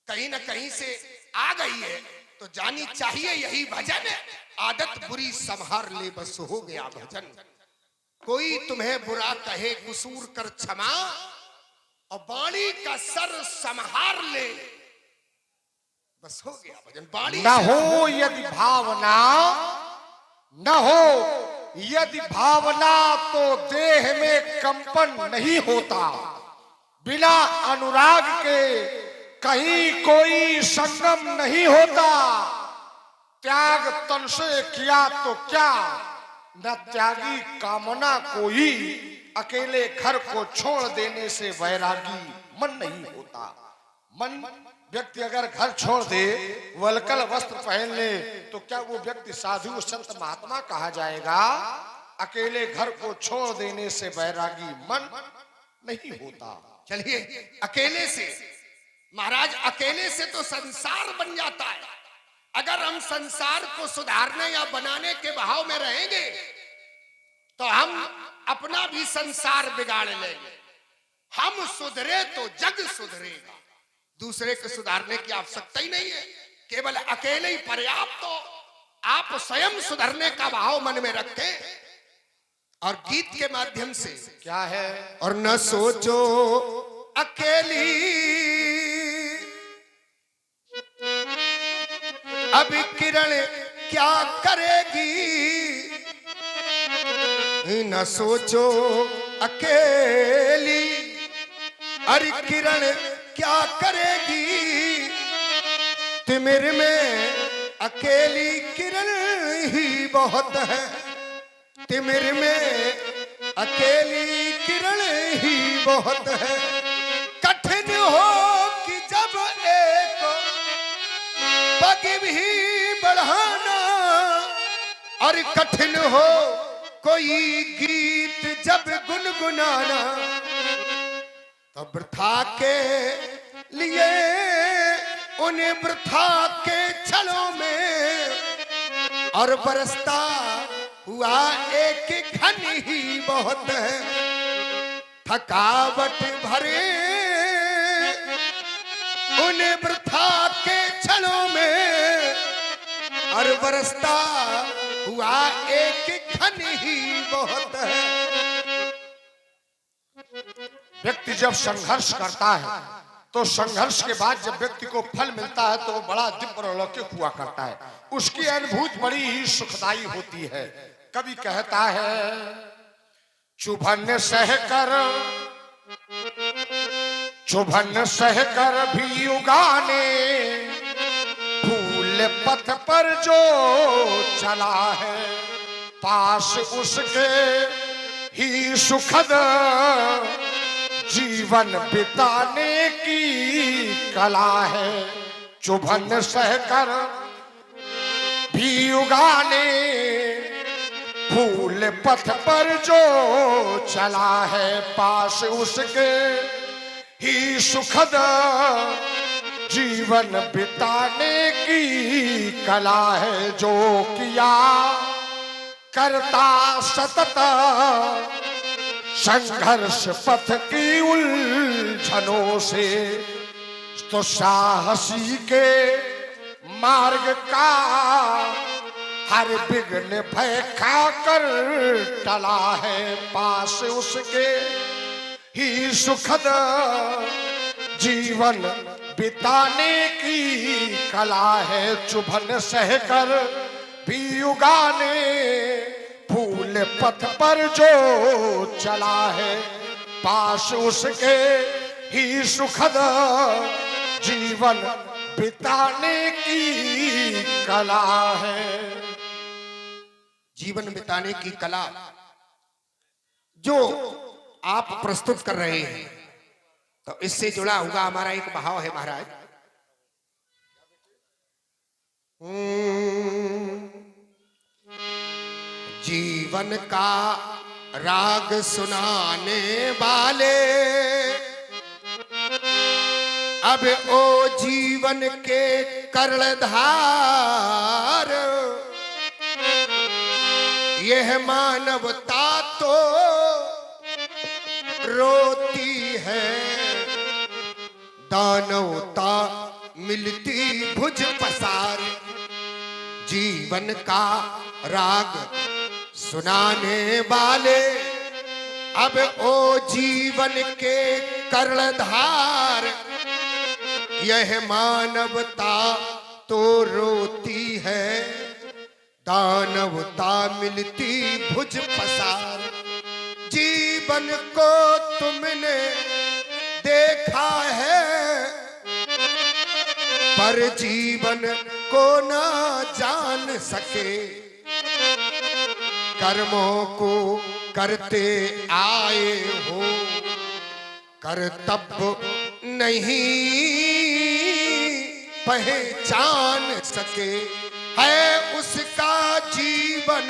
कहीं ना कहीं से आ गई है तो जानी चाहिए। यही भजन है। आदत बुरी संहार ले बस हो गया भजन। कोई तुम्हें बुरा कहे कसूर कर क्षमा, और बाणी का सर संहार ले बस हो गया भजन। बाणी न हो यदि भावना, न हो यदि भावना तो देह में कंपन नहीं होता। बिना अनुराग के कहीं कोई संगम नहीं होता। त्याग तन से किया तो क्या, न त्यागी कामना कोई। अकेले घर को छोड़ देने से वैरागी मन नहीं होता। मन व्यक्ति अगर घर छोड़ दे, वलकल वस्त्र पहन ले, तो क्या वो व्यक्ति साधु संत महात्मा कहा जाएगा? अकेले घर को छोड़ देने से वैरागी मन नहीं होता। चलिए, अकेले से महाराज, अकेले से तो संसार बन जाता है। अगर हम संसार को सुधारने या बनाने के भाव में रहेंगे तो हम अपना भी संसार बिगाड़ लेंगे। हम सुधरे तो जग सुधरेगा, दूसरे को सुधारने की आवश्यकता ही नहीं है। केवल अकेले ही पर्याप्त हो। आप स्वयं सुधरने का भाव मन में रखें और गीत के माध्यम से। क्या है? और न सोचो अकेली अब किरण क्या करेगी, न सोचो अकेली अरे किरण क्या करेगी। तिमिर में अकेली किरण ही बहुत है, तिमिर में अकेली किरण ही बहुत है। कठिन हो कि जब एक पग भी बढ़ाना, और कठिन हो कोई गीत जब गुनगुनाना, तो वृथा के लिए उन्हें वृथा के छलों में और बरसता हुआ एक घन ही बहुत है। थकावट भरे उन्हें वृथा के छलों में और बरसता हुआ एक खन ही बहुत है। व्यक्ति जब संघर्ष करता है तो संघर्ष के बाद जब व्यक्ति को फल मिलता है तो वो बड़ा दिव्य और अलौकिक हुआ करता है, उसकी अनुभूति बड़ी ही सुखदायी होती है। कवि कहता है चुभन सहकर भी उगाने, फूल पथ पर जो चला है, पास उसके ही सुखद जीवन बिताने की कला है। चुभन सहकर भी उगाने, फूल पथ पर जो चला है, पास उसके ही सुखद जीवन बिताने की कला है। जो किया करता सतत संघर्ष पथ की उलझनों से, तो साहसी के मार्ग का हर विघ्न भय खाकर टला है। पास उसके ही सुखद जीवन बिताने की कला है। चुभन सहकर भी उगाने, फूल पथ पर जो चला है, पास उसके ही सुखद जीवन बिताने की कला है। जीवन बिताने की कला जो आप प्रस्तुत कर रहे हैं, तो इससे जुड़ा हुआ हमारा एक भाव है महाराज। जीवन का राग सुनाने वाले, अब ओ जीवन के कर्णधार, यह मानवता तो रोती है, दानवता मिलती भुज पसार। जीवन का राग सुनाने वाले, अब ओ जीवन के कर्णधार, यह मानवता तो रोती है, दानवता मिलती भुज पसार। जीवन को तुमने देखा है, पर जीवन को ना जान सके। कर्मों को करते आए हो, कर्तव्य नहीं पहचान सके। है उसका जीवन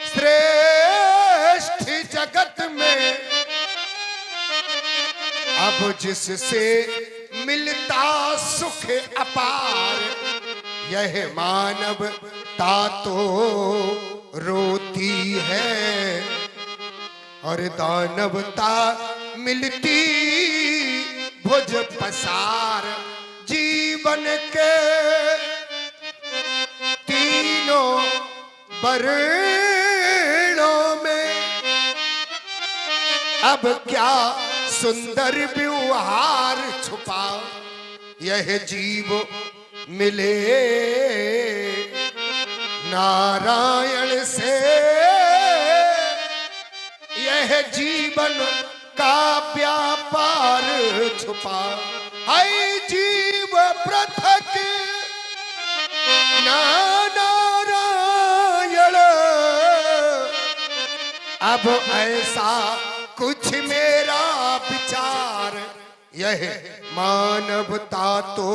श्रेष्ठ जगत में, अब जिससे मिलता सुख अपार, यह मानवता तो रोती है, और दानवता मिलती भुज पसार। जीवन के तीनों वर्णों में अब क्या सुंदर व्यवहार छुपा, यह जीव मिले नारायण से, यह जीवन का व्यापार छुपा। है जीव पृथक नारायण, अब ऐसा कुछ मेरा विचार, यह मानवता तो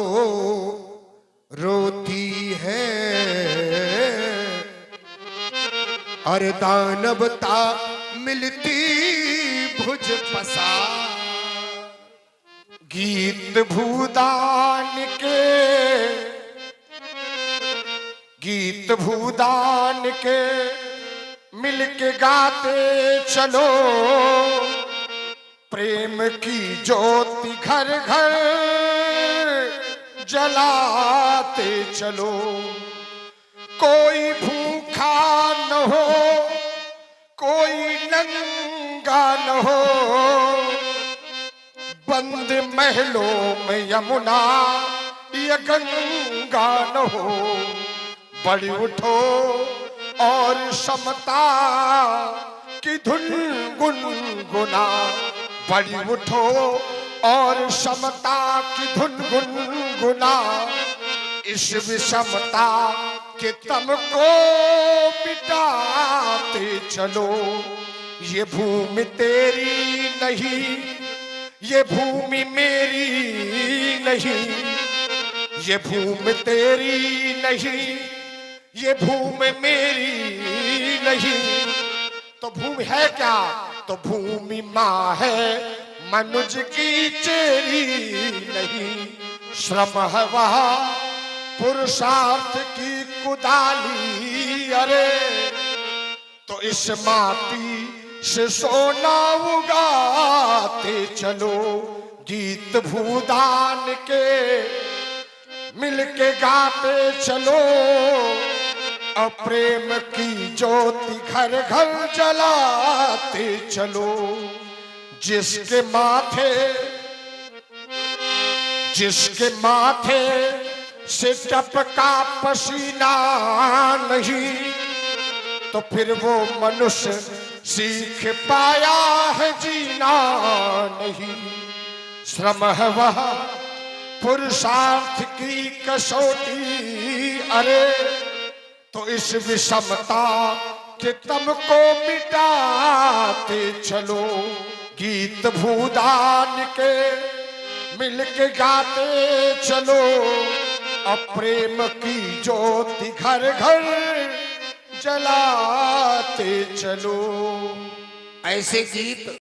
रोती है, और दानवता मिलती भुज पसार। गीत भूदान के मिलके गाते चलो, प्रेम की ज्योति घर घर जलाते चलो। कोई भूखा न हो, कोई नंगा न हो, बंद महलों में यमुना या गंगा न हो। बढ़ उठो और समता की धुन गुनगुना, बढ़ उठो और समता की धुन गुनगुना। इस विषमता के तम को मिटाते चलो। ये भूमि तेरी नहीं, ये भूमि मेरी नहीं, ये भूमि तेरी नहीं, ये भूमि मेरी नहीं। तो भूमि है क्या? तो भूमि माँ है मनुज की चेरी नहीं। श्रम है वह पुरुषार्थ की कुदाली। अरे तो इस माटी से सोना उगाते चलो। गीत भूदान के मिलके गाते चलो। अप्रेम की ज्योति घर घर जलाते चलो। जिसके माथे से टपका पसीना नहीं, तो फिर वो मनुष्य सीख पाया है जीना नहीं। श्रम है वह पुरुषार्थ की कसौटी। अरे तो इस विषमता के तम को मिटाते चलो। गीत भूदान के मिलके गाते चलो। अप्रेम की ज्योति घर घर जलाते चलो। ऐसे गीत